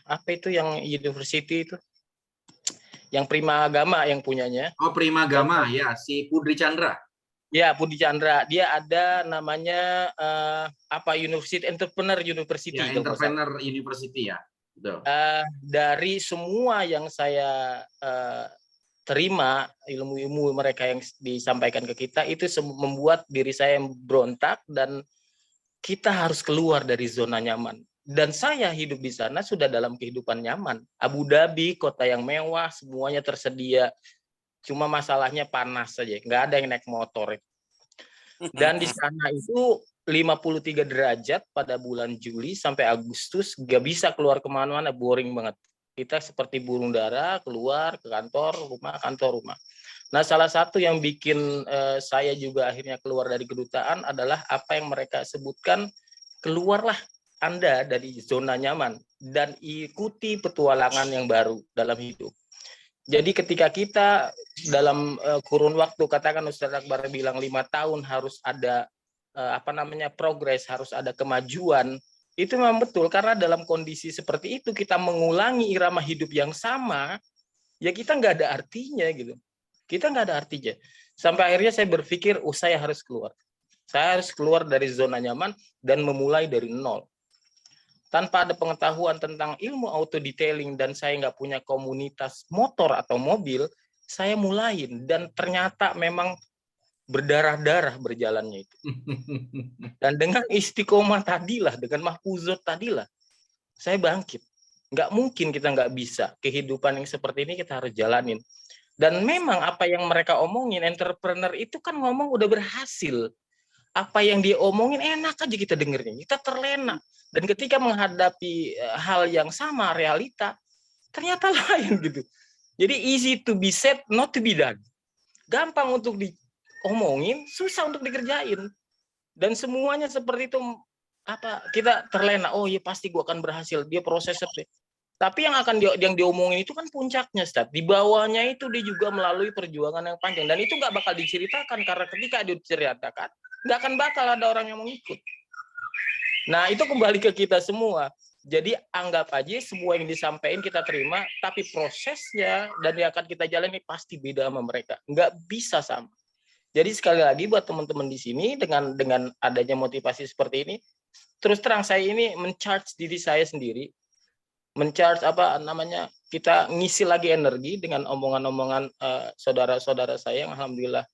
apa itu yang university itu, yang Prima Agama yang punyanya. Oh, Prima Agama ya, si Pudri Chandra. Ya, Pudri Chandra. Dia ada namanya apa University Entrepreneur University. Ya, Entrepreneur University ya. Betul. Dari semua yang saya terima, ilmu-ilmu mereka yang disampaikan ke kita itu membuat diri saya berontak dan kita harus keluar dari zona nyaman. Dan saya hidup di sana sudah dalam kehidupan nyaman. Abu Dhabi, kota yang mewah, semuanya tersedia. Cuma masalahnya panas saja, nggak ada yang naik motor. Dan di sana itu 53 derajat pada bulan Juli sampai Agustus, nggak bisa keluar kemana-mana, boring banget. Kita seperti burung dara, keluar ke kantor, rumah. Nah, salah satu yang bikin saya juga akhirnya keluar dari kedutaan adalah apa yang mereka sebutkan, keluarlah Anda dari zona nyaman dan ikuti petualangan yang baru dalam hidup. Jadi ketika kita dalam kurun waktu, katakan Ustaz Akbar bilang 5 tahun harus ada progres, harus ada kemajuan, itu memang betul, karena dalam kondisi seperti itu kita mengulangi irama hidup yang sama, ya kita nggak ada artinya gitu. Kita nggak ada artinya. Sampai akhirnya saya berpikir, saya harus keluar. Saya harus keluar dari zona nyaman dan memulai dari nol. Tanpa ada pengetahuan tentang ilmu auto detailing dan saya nggak punya komunitas motor atau mobil, saya mulain dan ternyata memang berdarah-darah berjalannya itu. Dan dengan istiqomah tadilah, dengan mahfuzot tadilah, saya bangkit. Nggak mungkin kita nggak bisa. Kehidupan yang seperti ini kita harus jalanin. Dan memang apa yang mereka omongin, entrepreneur itu kan ngomong udah berhasil. Apa yang dia omongin enak aja kita dengernya, kita terlena. Dan ketika menghadapi hal yang sama, realita, ternyata lain gitu. Jadi easy to be said, not to be done. Gampang untuk diomongin, susah untuk dikerjain. Dan semuanya seperti itu, kita terlena, oh iya pasti gue akan berhasil, dia proses seperti. Tapi yang diomongin itu kan puncaknya, Ustaz. Di bawahnya itu dia juga melalui perjuangan yang panjang. Dan itu nggak bakal diceritakan, karena ketika diceritakan, nggak akan bakal ada orang yang mengikut. Nah, itu kembali ke kita semua. Jadi anggap aja semua yang disampaikan kita terima, tapi prosesnya dan yang akan kita jalani pasti beda sama mereka. Nggak bisa sama. Jadi sekali lagi buat teman-teman di sini, dengan adanya motivasi seperti ini, terus terang saya ini men-charge diri saya sendiri, men-charge kita ngisi lagi energi dengan omongan-omongan saudara-saudara saya yang alhamdulillah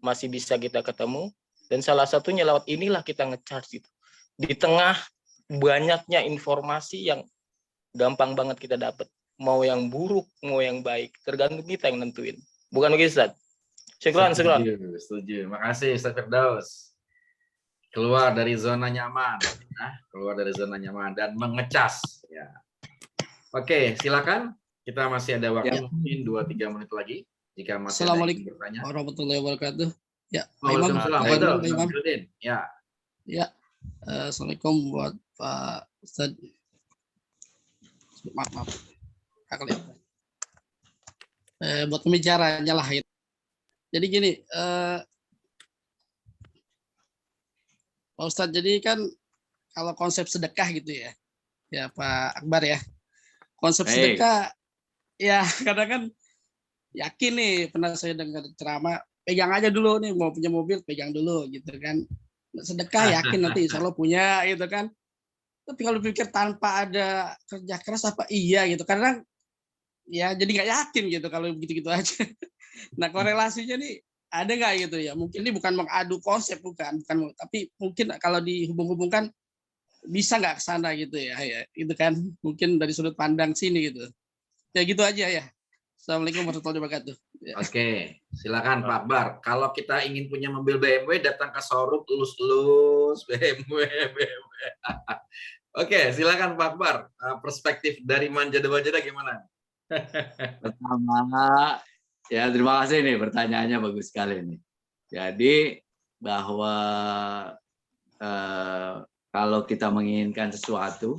masih bisa kita ketemu, dan salah satunya lewat inilah kita nge-charge itu. Di tengah banyaknya informasi yang gampang banget kita dapat, mau yang buruk, mau yang baik, tergantung kita yang nentuin. Bukan begitu, Ustaz? Syukran. Setuju. Makasih Ustaz Firdaus. Keluar dari zona nyaman, keluar dari zona nyaman dan mengecas. Ya. Oke, silakan. Kita masih ada waktu mungkin 2-3 menit lagi. Jika masih ada yang bertanya. Warahmatullahi wabarakatuh. Ya, Waalaikumsalam. Ya. Ya. Assalamualaikum buat Pak Ustadz. Maaf. Buat pembicaranya lah. Jadi gini, Pak Ustadz, jadi kan kalau konsep sedekah gitu ya Pak Akbar ya. Konsep sedekah, ya kadang kan yakin nih, pernah saya dengar ceramah, pegang aja dulu nih, mau punya mobil pegang dulu gitu kan. Sedekah yakin nanti insya Allah punya gitu kan. Tapi kalau pikir tanpa ada kerja keras apa iya gitu, karena ya jadi nggak yakin gitu kalau begitu-gitu aja. Nah, korelasinya nih ada nggak gitu ya? Mungkin ini bukan mengadu konsep, bukan, tapi mungkin kalau dihubung-hubungkan bisa nggak ke sana gitu ya, itu kan mungkin dari sudut pandang sini gitu. Ya gitu aja ya. Assalamualaikum warahmatullahi wabarakatuh. Ya. Oke, silakan Pak Akbar. Kalau kita ingin punya mobil BMW, datang ke showroom elus-elus BMW. Oke, silakan Pak Akbar. Perspektif dari Manjada Wajada gimana? Pertama, ya terima kasih nih, pertanyaannya bagus sekali nih. Jadi bahwa kalau kita menginginkan sesuatu,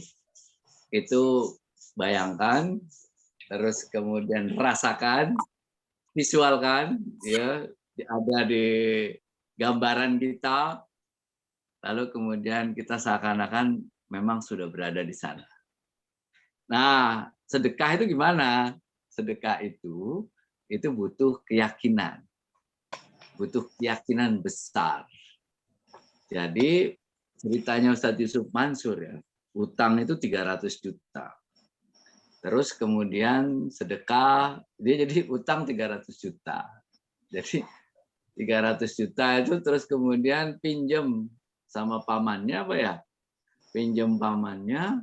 itu bayangkan, terus kemudian rasakan, visualkan, ya ada di gambaran kita, lalu kemudian kita seakan-akan memang sudah berada di sana. Nah, sedekah itu gimana? Sedekah itu butuh keyakinan. Butuh keyakinan besar. Jadi ceritanya Ustadz Yusuf Mansur ya, utang itu 300 juta. Terus kemudian sedekah, dia jadi utang 300 juta. Jadi 300 juta itu terus kemudian pinjam sama pamannya apa ya? Pinjam pamannya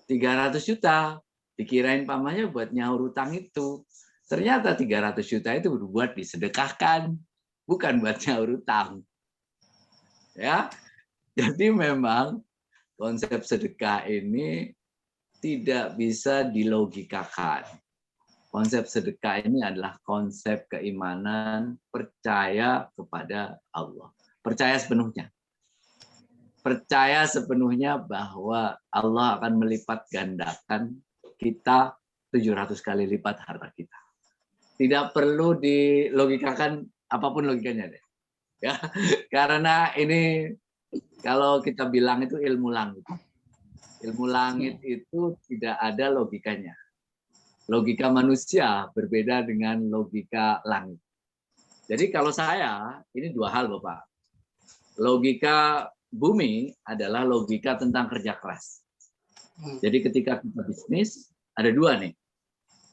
300 juta. Dikirain pamannya buat nyaur utang itu. Ternyata 300 juta itu berbuat disedekahkan, bukan buat nyaur utang. Ya. Jadi memang konsep sedekah ini tidak bisa dilogikakan. Konsep sedekah ini adalah konsep keimanan, percaya kepada Allah. Percaya sepenuhnya. Percaya sepenuhnya bahwa Allah akan melipat gandakan kita 700 kali lipat harta kita. Tidak perlu dilogikakan apapun logikanya deh. Ya, karena ini kalau kita bilang itu ilmu langit. Ilmu langit itu tidak ada logikanya. Logika manusia berbeda dengan logika langit. Jadi kalau saya, ini dua hal Bapak. Logika bumi adalah logika tentang kerja keras. Jadi ketika kita bisnis, ada dua nih.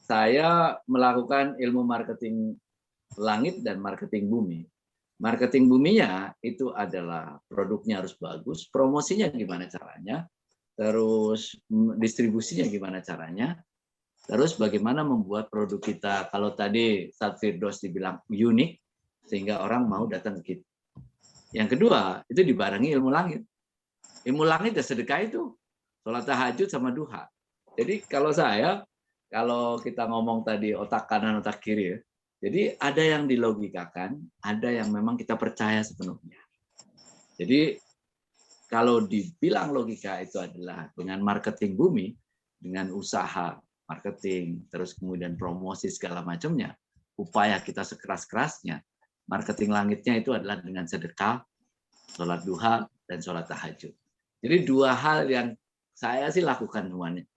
Saya melakukan ilmu marketing langit dan marketing bumi. Marketing buminya itu adalah produknya harus bagus, promosinya gimana caranya, terus distribusinya gimana caranya, terus bagaimana membuat produk kita, kalau tadi Ustadz Firdaus dibilang unik, sehingga orang mau datang ke kita. Yang kedua, itu dibarengi ilmu langit. Ilmu langit dan sedekah itu, sholat tahajud sama duha. Jadi kalau kita ngomong tadi otak kanan, otak kiri ya, jadi ada yang dilogikakan, ada yang memang kita percaya sepenuhnya. Jadi kalau dibilang logika itu adalah dengan marketing bumi, dengan usaha marketing, terus kemudian promosi segala macamnya, upaya kita sekeras-kerasnya, marketing langitnya itu adalah dengan sedekah, sholat duha, dan sholat tahajud. Jadi 2 hal yang saya sih lakukan semuanya.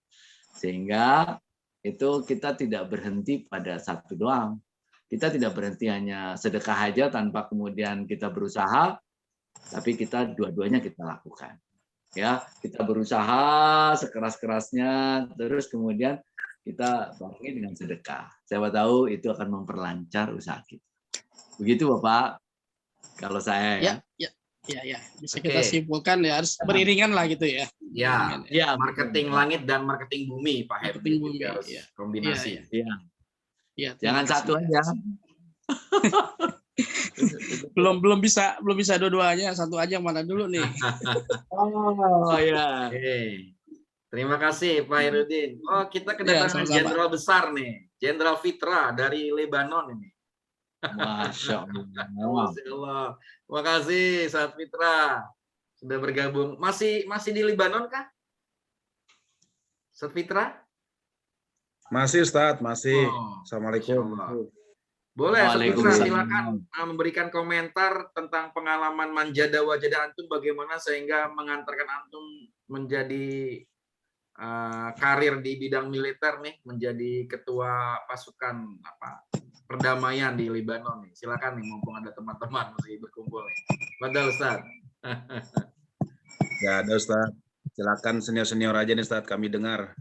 Sehingga itu kita tidak berhenti pada satu doang. Kita tidak berhenti hanya sedekah aja tanpa kemudian kita berusaha, tapi kita dua-duanya kita lakukan. Ya, kita berusaha sekeras-kerasnya, terus kemudian kita barengi dengan sedekah. Siapa tahu itu akan memperlancar usaha kita. Begitu Bapak, kalau saya ya. Ya. Bisa kita simpulkan ya, harus beriringan lah gitu ya. Ya, marketing langit dan marketing bumi, Pak Herdi. Marketing bumi, harus kombinasi. Ya, Jangan satu aja. belum bisa dua-duanya, satu aja mana dulu nih. Oh ya. Terima kasih Pak Herudin. Oh, kita kedatangan jenderal besar nih, Jenderal Fitra dari Lebanon ini. Masya Allah. Masya Allah. Terima kasih Ustaz Fitra sudah bergabung. Masih di Lebanon kah? Ustaz Fitra? Masih Ustaz, masih. Oh, Assalamualaikum. Boleh, silakan memberikan komentar tentang pengalaman Manjada Wajada Antum, bagaimana sehingga mengantarkan Antum menjadi karir di bidang militer nih, menjadi ketua pasukan perdamaian di Lebanon nih. Silakan nih, mumpung ada teman-teman masih berkumpul nih. Padahal Ustaz. Ya ada Ustaz. Silakan senior-senior aja nih Ustaz, kami dengar.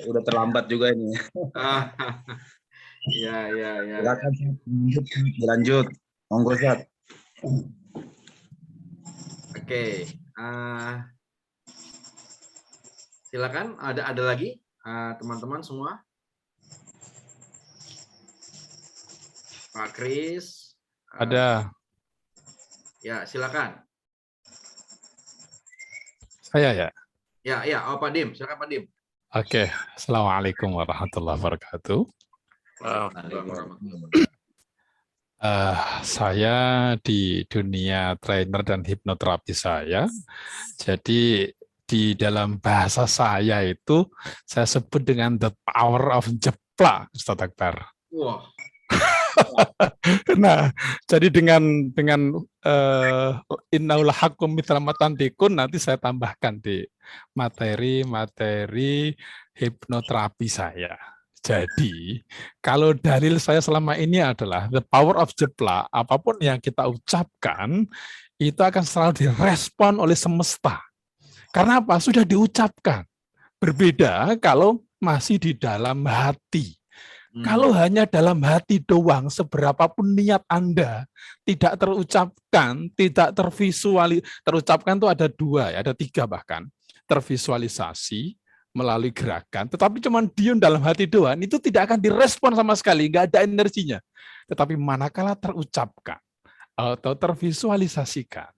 Udah terlambat juga ini. Ya. Silakan lanjut. Monggo Ustaz. Oke. Silakan, ada lagi teman-teman semua. Pak Kris. Ada. Ya, silakan. Saya ya. Ya, Pak Dim, silakan Pak Dim. Oke, Assalamualaikum warahmatullahi wabarakatuh. Saya di dunia trainer dan hipnoterapi saya, jadi di dalam bahasa saya itu saya sebut dengan the power of jeplak, Ustaz Akbar. Wah. Nah, jadi dengan innaul haqqum mithla ma tantiqun, nanti saya tambahkan di materi hipnoterapi saya. Jadi, kalau dalil saya selama ini adalah the power of jeplak, apapun yang kita ucapkan itu akan selalu direspon oleh semesta. Karena apa? Sudah diucapkan. Berbeda kalau masih di dalam hati. Kalau hanya dalam hati doang, seberapapun niat Anda tidak terucapkan, tidak terucapkan itu ada 2, ya, ada 3 bahkan. Tervisualisasi melalui gerakan, tetapi cuma diem dalam hati doang, itu tidak akan direspon sama sekali, nggak ada energinya. Tetapi manakala terucapkan atau tervisualisasikan,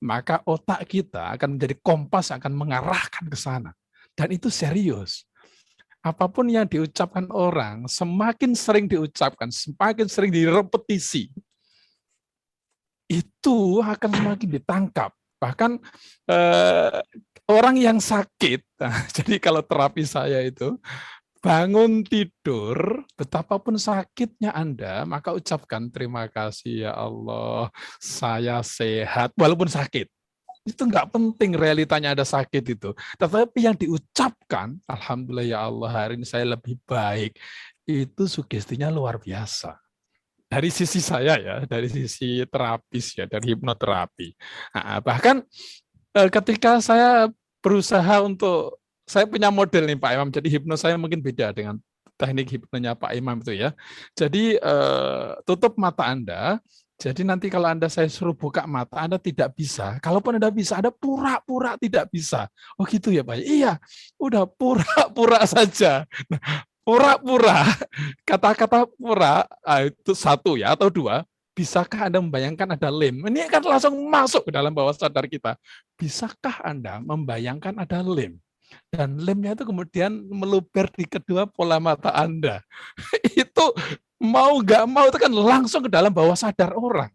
maka otak kita akan menjadi kompas, akan mengarahkan ke sana. Dan itu serius. Apapun yang diucapkan orang, semakin sering diucapkan, semakin sering direpetisi, itu akan semakin ditangkap. Bahkan orang yang sakit, jadi kalau terapi saya itu, bangun tidur, betapapun sakitnya Anda, maka ucapkan terima kasih ya Allah, saya sehat, walaupun sakit. Itu nggak penting realitanya ada sakit itu. Tetapi yang diucapkan, alhamdulillah ya Allah, hari ini saya lebih baik. Itu sugestinya luar biasa. Dari sisi saya ya, dari sisi terapis ya, dari hipnoterapi. Nah, bahkan ketika saya berusaha untuk, saya punya model nih Pak Imam, jadi hipnos saya mungkin beda dengan teknik hipnonya Pak Imam itu ya. Jadi tutup mata Anda. Jadi nanti kalau saya suruh buka mata, Anda tidak bisa. Kalaupun Anda bisa, Anda pura-pura tidak bisa. Oh gitu ya Pak? Iya, udah pura-pura saja. Nah, pura-pura, kata-kata pura, itu 1 ya atau 2, bisakah Anda membayangkan ada lem? Ini kan langsung masuk ke dalam bawah sadar kita. Bisakah Anda membayangkan ada lem? Dan lemnya itu kemudian meluber di kedua pola mata Anda. Itu mau nggak mau itu kan langsung ke dalam bawah sadar orang.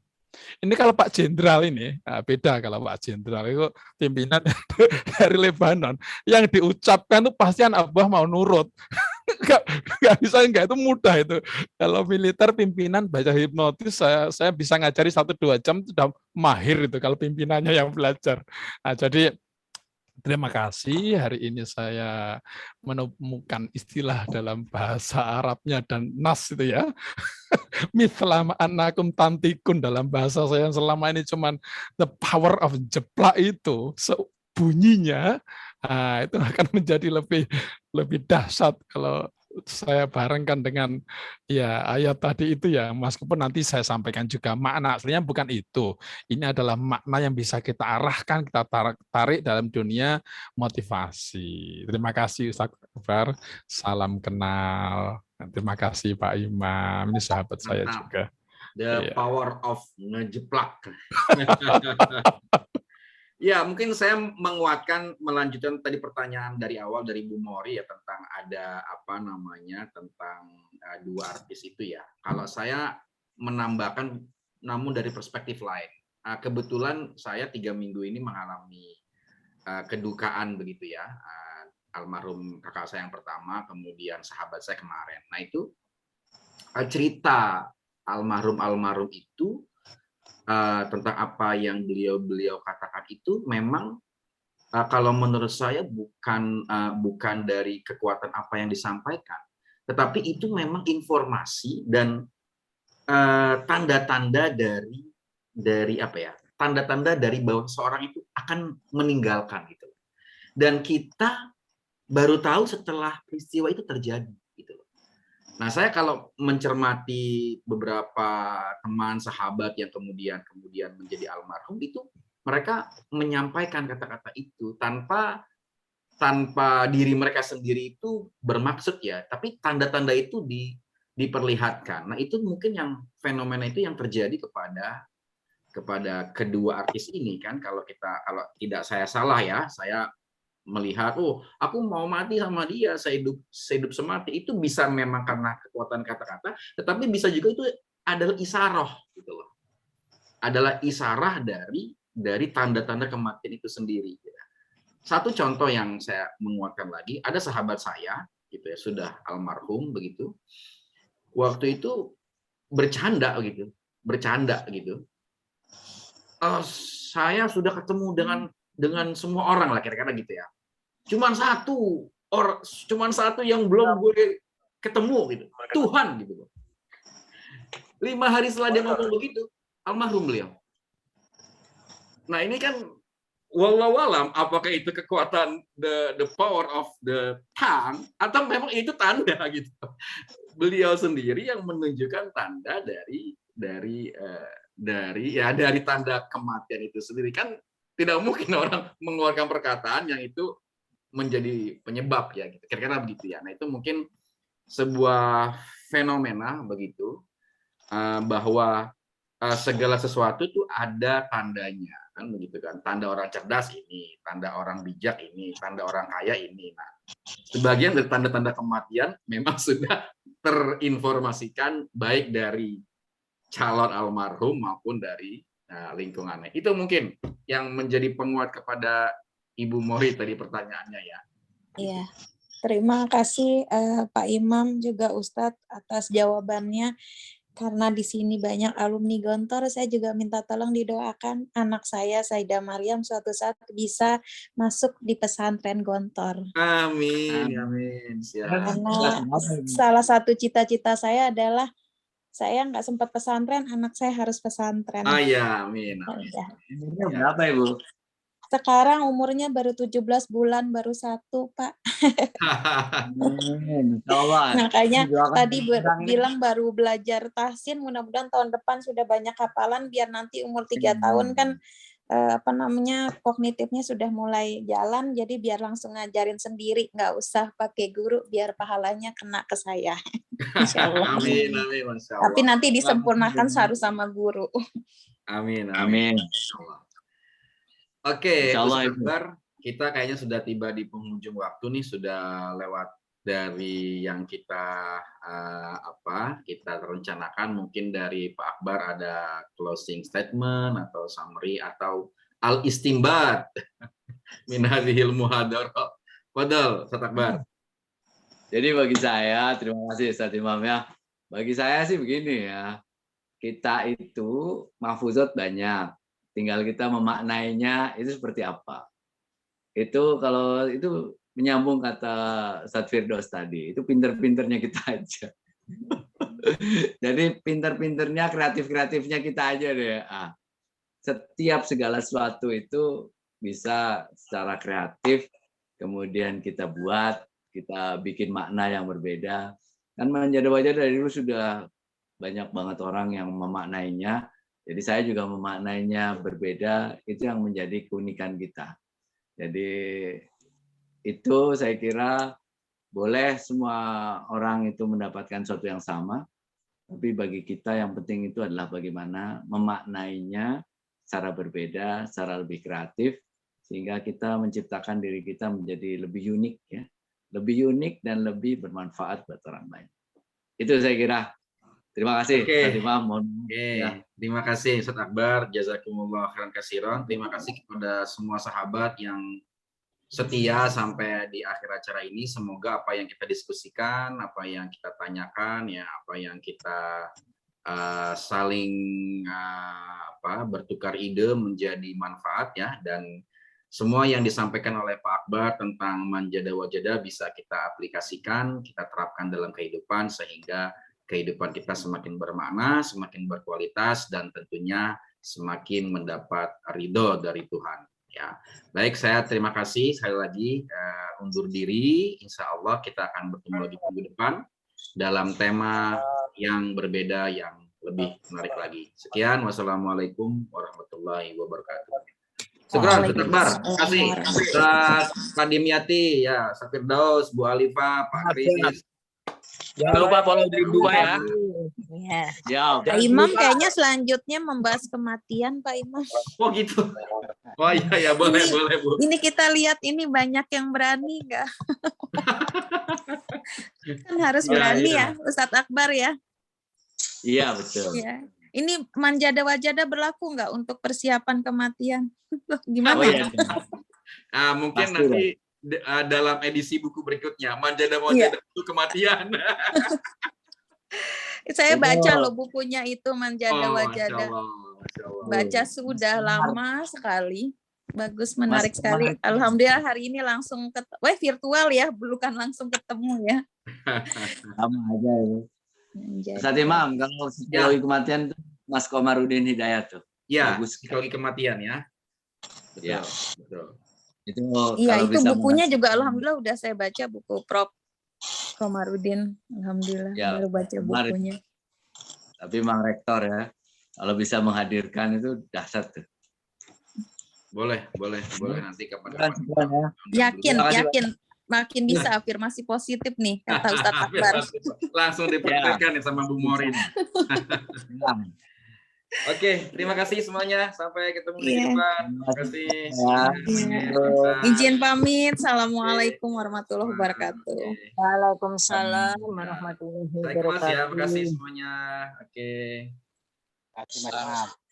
Ini kalau Pak Jenderal ini, beda kalau Pak Jenderal itu pimpinan dari Lebanon, yang diucapkan tuh pasti anak buah mau nurut. Nggak bisa, nggak, itu mudah itu. Kalau militer pimpinan baca hipnotis, saya bisa ngajari 1-2 jam sudah mahir itu kalau pimpinannya yang belajar. Nah, jadi terima kasih, hari ini saya menemukan istilah dalam bahasa Arabnya dan nas itu ya. Mithlama annakum tantikun dalam bahasa saya yang selama ini cuman the power of jeplak itu bunyinya, itu akan menjadi lebih dahsyat kalau saya barengkan dengan ya ayat tadi itu ya, meskipun nanti saya sampaikan juga makna aslinya bukan itu. Ini adalah makna yang bisa kita arahkan, kita tarik dalam dunia motivasi. Terima kasih Ustaz Akbar, salam kenal. Terima kasih Pak Imam, ini sahabat saya juga. The power of ngejeplak. Ya, mungkin saya menguatkan, melanjutkan tadi pertanyaan dari awal dari Bu Mori ya, tentang ada apa namanya, tentang dua artis itu ya. Kalau saya menambahkan, namun dari perspektif lain. Kebetulan saya 3 minggu ini mengalami kedukaan begitu ya. Almarhum kakak saya yang pertama, kemudian sahabat saya kemarin. Nah itu cerita almarhum itu, tentang apa yang beliau katakan itu memang kalau menurut saya bukan dari kekuatan apa yang disampaikan, tetapi itu memang informasi dan tanda-tanda dari apa ya, tanda-tanda dari bahwa seorang itu akan meninggalkan gitu. Dan kita baru tahu setelah peristiwa itu terjadi gitu. Nah, saya kalau mencermati beberapa teman sahabat yang kemudian menjadi almarhum itu, mereka menyampaikan kata-kata itu tanpa diri mereka sendiri itu bermaksud ya, tapi tanda-tanda itu diperlihatkan. Nah, itu mungkin yang fenomena itu yang terjadi kepada kedua artis ini kan. Kalau tidak saya salah ya, saya melihat, oh aku mau mati sama dia, saya hidup semati, itu bisa memang karena kekuatan kata-kata, tetapi bisa juga itu adalah isaroh gitu loh, adalah isarah dari tanda-tanda kematian itu sendiri. Satu contoh yang saya menguatkan lagi, ada sahabat saya gitu ya, sudah almarhum begitu, waktu itu bercanda gitu, saya sudah ketemu dengan semua orang lah kira-kira gitu ya. Cuman satu yang belum gue ketemu gitu. Tuhan gitu. 5 hari setelah dia ngomong begitu, almarhum beliau. Nah, ini kan wallahu alam apakah itu kekuatan the power of the tongue atau memang itu tanda gitu. Beliau sendiri yang menunjukkan tanda dari tanda kematian itu sendiri. Kan tidak mungkin orang mengeluarkan perkataan yang itu menjadi penyebab ya, gitu. Kira-kira begitu ya. Nah itu mungkin sebuah fenomena begitu, bahwa segala sesuatu itu ada tandanya kan begitu kan. Tanda orang cerdas ini, tanda orang bijak ini, tanda orang kaya ini. Nah sebagian dari tanda-tanda kematian memang sudah terinformasikan baik dari calon almarhum maupun dari lingkungannya. Itu mungkin yang menjadi penguat kepada Ibu Mori tadi pertanyaannya ya. Iya, terima kasih Pak Imam juga Ustadz atas jawabannya. Karena di sini banyak alumni Gontor, saya juga minta tolong didoakan anak saya, Saida Maryam, suatu saat bisa masuk di pesantren Gontor. Amin, amin. Siap. Karena salah satu cita-cita saya adalah saya nggak sempat pesantren, anak saya harus pesantren. Ya, amin. Umurnya berapa Ibu? Sekarang umurnya baru 17 bulan, baru 1, Pak. Makanya tadi bilang baru belajar tahsin, mudah-mudahan tahun depan sudah banyak hafalan, biar nanti umur 3 tahun kan kognitifnya sudah mulai jalan, jadi biar langsung ngajarin sendiri, nggak usah pakai guru, biar pahalanya kena ke saya. Insya Allah. Amin, Masya Allah. Tapi nanti disempurnakan harus sama guru. Amin. Oke, Ustaz Akbar, kita kayaknya sudah tiba di penghujung waktu nih, sudah lewat dari yang kita kita rencanakan. Mungkin dari Pak Akbar ada closing statement atau summary atau al-istimbat min hadhil muhadarah. Fadal, Ustaz Akbar. Jadi bagi saya, terima kasih Ustaz Imam ya. Bagi saya sih begini ya, kita itu mahfuzat banyak, tinggal kita memaknainya itu seperti apa. Itu kalau itu menyambung kata Ustaz Firdaus tadi, itu pinter-pinternya kita aja. Jadi pinter-pinternya, kreatif-kreatifnya kita aja deh. Setiap segala sesuatu itu bisa secara kreatif, kemudian kita buat, kita bikin makna yang berbeda. Kan Manjada Wajada dari dulu sudah banyak banget orang yang memaknainya. Jadi saya juga memaknainya berbeda, itu yang menjadi keunikan kita. Jadi itu saya kira boleh semua orang itu mendapatkan sesuatu yang sama, tapi bagi kita yang penting itu adalah bagaimana memaknainya secara berbeda, secara lebih kreatif, sehingga kita menciptakan diri kita menjadi lebih unik ya, lebih unik dan lebih bermanfaat buat orang lain. Itu saya kira. Terima kasih. Oke. Ya. Terima kasih Ustaz Akbar, jazakumullah khairan katsiran. Terima kasih kepada semua sahabat yang setia sampai di akhir acara ini. Semoga apa yang kita diskusikan, apa yang kita tanyakan, ya apa yang kita saling bertukar ide menjadi manfaat ya, dan semua yang disampaikan oleh Pak Akbar tentang Manjada Wajada bisa kita aplikasikan, kita terapkan dalam kehidupan sehingga kehidupan kita semakin bermakna, semakin berkualitas, dan tentunya semakin mendapat ridho dari Tuhan. Ya, baik, saya terima kasih sekali lagi, undur diri. Insya Allah kita akan bertemu lagi minggu depan dalam tema yang berbeda, yang lebih menarik lagi. Sekian, wassalamualaikum warahmatullahi wabarakatuh. Syukran, Ustaz Akbar. Terima kasih. Pak Dimyati, ya, Ustaz Firdaus, Bu Alifah, Pak Kris. Jangan lupa follow di 2 ya. Iya. Ya, Pak Imam kayaknya selanjutnya membahas kematian, Pak Imam. Oh gitu. Oh iya, boleh Bu. Ini kita lihat ini banyak yang berani nggak? Kan harus berani ya, Ustadz Akbar ya. Iya betul. Ya. Ini Manjada Wajada berlaku nggak untuk persiapan kematian? Gimana? Oh, iya. Mungkin Pasti nanti dalam edisi buku berikutnya, Manjada Wajada itu kematian. Saya baca loh bukunya itu Manjada Wajada. Masya Allah. Baca sudah lama sekali. Bagus, menarik sekali. Alhamdulillah hari ini langsung virtual ya, bukan langsung ketemu ya. Sama aja ya. Ustaz Imam, kalau psikologi kematian itu Mas Komarudin Hidayat tuh. Ya, bagus. psikologi kematian ya. Betul. Ya. Betul. Iya, itu bukunya juga alhamdulillah udah saya baca, buku Prof. Komarudin. Alhamdulillah ya, baru baca bukunya. Tapi Mang Rektor ya, kalau bisa menghadirkan itu dahsyat tuh. Boleh nanti kapan-kapan. Yakin makin bisa afirmasi positif nih kata Ustadz Akbar. Langsung dipraktekkan ya sama Bu Morin. Oke, terima kasih semuanya. Sampai ketemu di depan. Terima kasih. Izin pamit. Assalamualaikum warahmatullahi wabarakatuh. Waalaikumsalam warahmatullahi wabarakatuh. Terima kasih semuanya. Oke. Terima kasih.